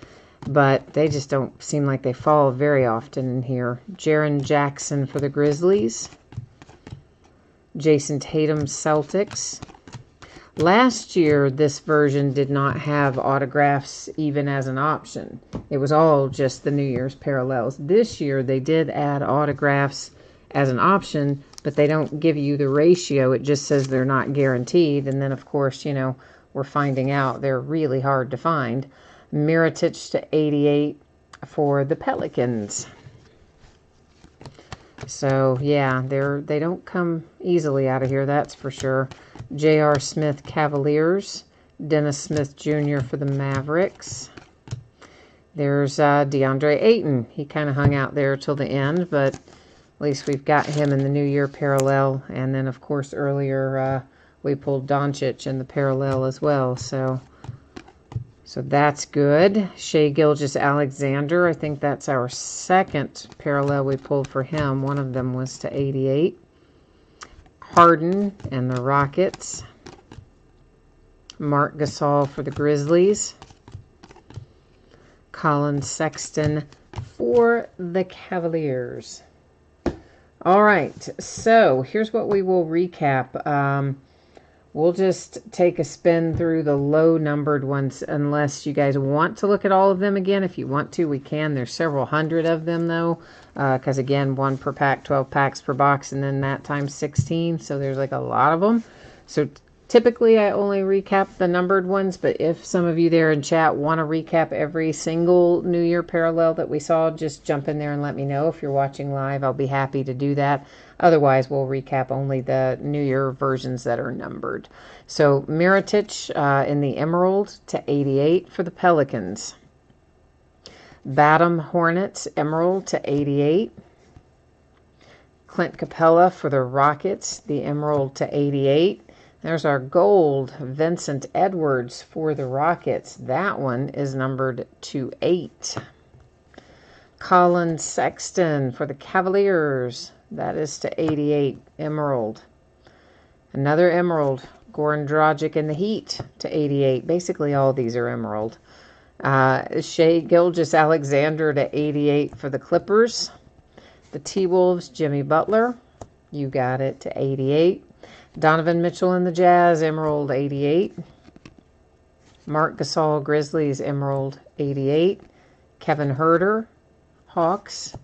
But they just don't seem like they fall very often in here. Jaren Jackson for the Grizzlies. Jason Tatum, Celtics. Last year, this version did not have autographs even as an option. It was all just the New Year's parallels. This year, they did add autographs as an option, but they don't give you the ratio. It just says they're not guaranteed. And then, of course, you know, we're finding out they're really hard to find. Mirotic to 88 for the Pelicans. So, yeah, they don't come easily out of here, that's for sure. J.R. Smith, Cavaliers. Dennis Smith Jr. for the Mavericks. There's DeAndre Ayton. He kind of hung out there till the end, but at least we've got him in the New Year parallel. And then, of course, earlier we pulled Doncic in the parallel as well. So that's good. Shai Gilgeous-Alexander, I think that's our second parallel we pulled for him. One of them was to 88. Harden and the Rockets. Mark Gasol for the Grizzlies. Colin Sexton for the Cavaliers. All right, so here's what we will recap. We'll just take a spin through the low-numbered ones unless you guys want to look at all of them again. If you want to, we can. There's several hundred of them, though, because, again, 1 per pack, 12 packs per box, and then that times 16, so there's, like, a lot of them. So typically, I only recap the numbered ones, but if some of you there in chat want to recap every single New Year parallel that we saw, just jump in there and let me know. If you're watching live, I'll be happy to do that. Otherwise, we'll recap only the New Year versions that are numbered. So, Mirotic in the Emerald to 88 for the Pelicans. Batum Hornets, Emerald to 88. Clint Capella for the Rockets, the Emerald to 88. There's our gold Vincent Edwards for the Rockets. That one is numbered to 8. Colin Sexton for the Cavaliers. That is to 88, emerald. Another emerald, Goran Dragic in the Heat to 88. Basically, all these are emerald. Shea Gilgeous-Alexander to 88 for the Clippers. The T-Wolves, Jimmy Butler. You got it, to 88. Donovan Mitchell in the Jazz, emerald, 88. Marc Gasol, Grizzlies, emerald, 88. Kevin Huerter, Hawks,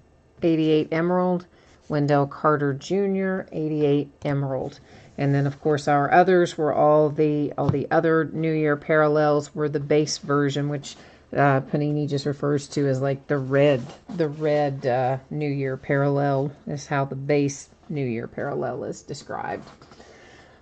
88, emerald. Wendell Carter Jr., 88, emerald. And then, of course, our others were all the other New Year parallels were the base version, which Panini just refers to as like the red New Year parallel is how the base New Year parallel is described.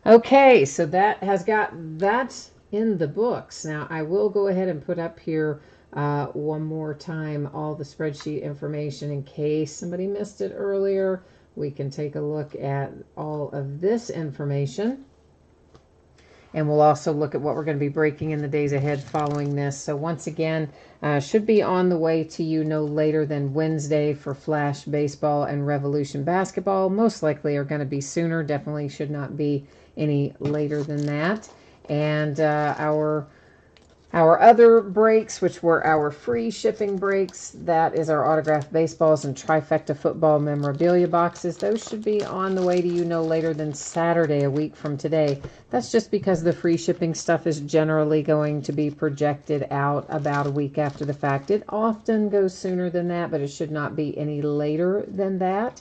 Okay, so that has got that in the books. Now, I will go ahead and put up here one more time all the spreadsheet information in case somebody missed it earlier. We can take a look at all of this information. And we'll also look at what we're going to be breaking in the days ahead following this. So once again, should be on the way to you no later than Wednesday for Flash Baseball and Revolution Basketball. Most likely are going to be sooner. Definitely should not be any later than that. And our other breaks, which were our free shipping breaks, that is our autographed baseballs and trifecta football memorabilia boxes. Those should be on the way to you no later than Saturday, a week from today. That's just because the free shipping stuff is generally going to be projected out about a week after the fact. It often goes sooner than that, but it should not be any later than that.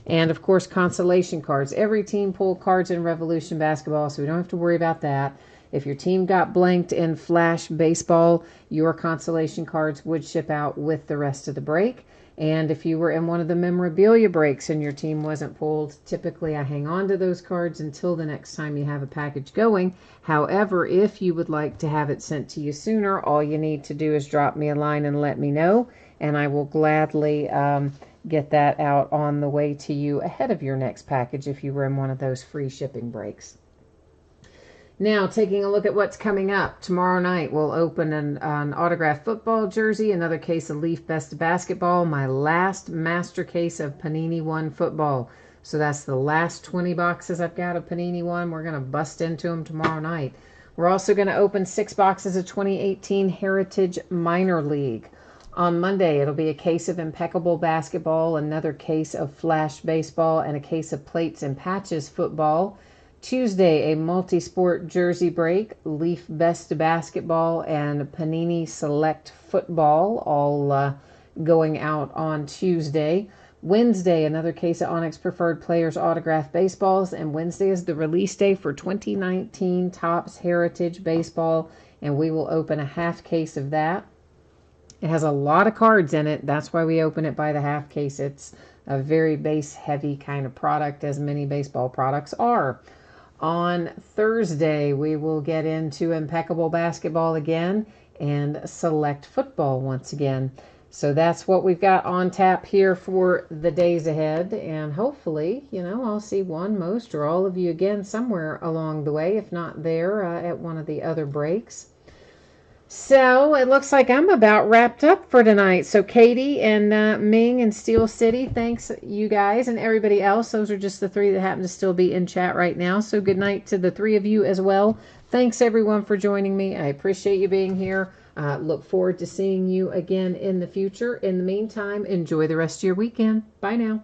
And, of course, consolation cards. Every team pulled cards in Revolution Basketball, so we don't have to worry about that. If your team got blanked in Flash Baseball, your consolation cards would ship out with the rest of the break. And if you were in one of the memorabilia breaks and your team wasn't pulled, typically I hang on to those cards until the next time you have a package going. However, if you would like to have it sent to you sooner, all you need to do is drop me a line and let me know, and I will gladly get that out on the way to you ahead of your next package if you were in one of those free shipping breaks. Now, taking a look at what's coming up. Tomorrow night, we'll open an autographed football jersey, another case of Leaf Best Basketball, my last master case of Panini One football. So that's the last 20 boxes I've got of Panini One. We're going to bust into them tomorrow night. We're also going to open 6 boxes of 2018 Heritage Minor League. On Monday, it'll be a case of Impeccable Basketball, another case of Flash Baseball, and a case of Plates and Patches Football. Tuesday, a multi-sport jersey break, Leaf Best Basketball and Panini Select Football, all going out on Tuesday. Wednesday, another case of Onyx Preferred Players Autographed Baseballs, and Wednesday is the release day for 2019 Topps Heritage Baseball, and we will open a half case of that. It has a lot of cards in it. That's why we open it by the half case. It's a very base-heavy kind of product, as many baseball products are. On Thursday, we will get into Impeccable Basketball again and Select Football once again. So that's what we've got on tap here for the days ahead. And hopefully, I'll see one, most, or all of you again somewhere along the way, if not there at one of the other breaks. So it looks like I'm about wrapped up for tonight. So Katie and Ming and Steel City, thanks you guys and everybody else. Those are just the 3 that happen to still be in chat right now. So good night to the 3 of you as well. Thanks everyone for joining me. I appreciate you being here. Look forward to seeing you again in the future. In the meantime, enjoy the rest of your weekend. Bye now.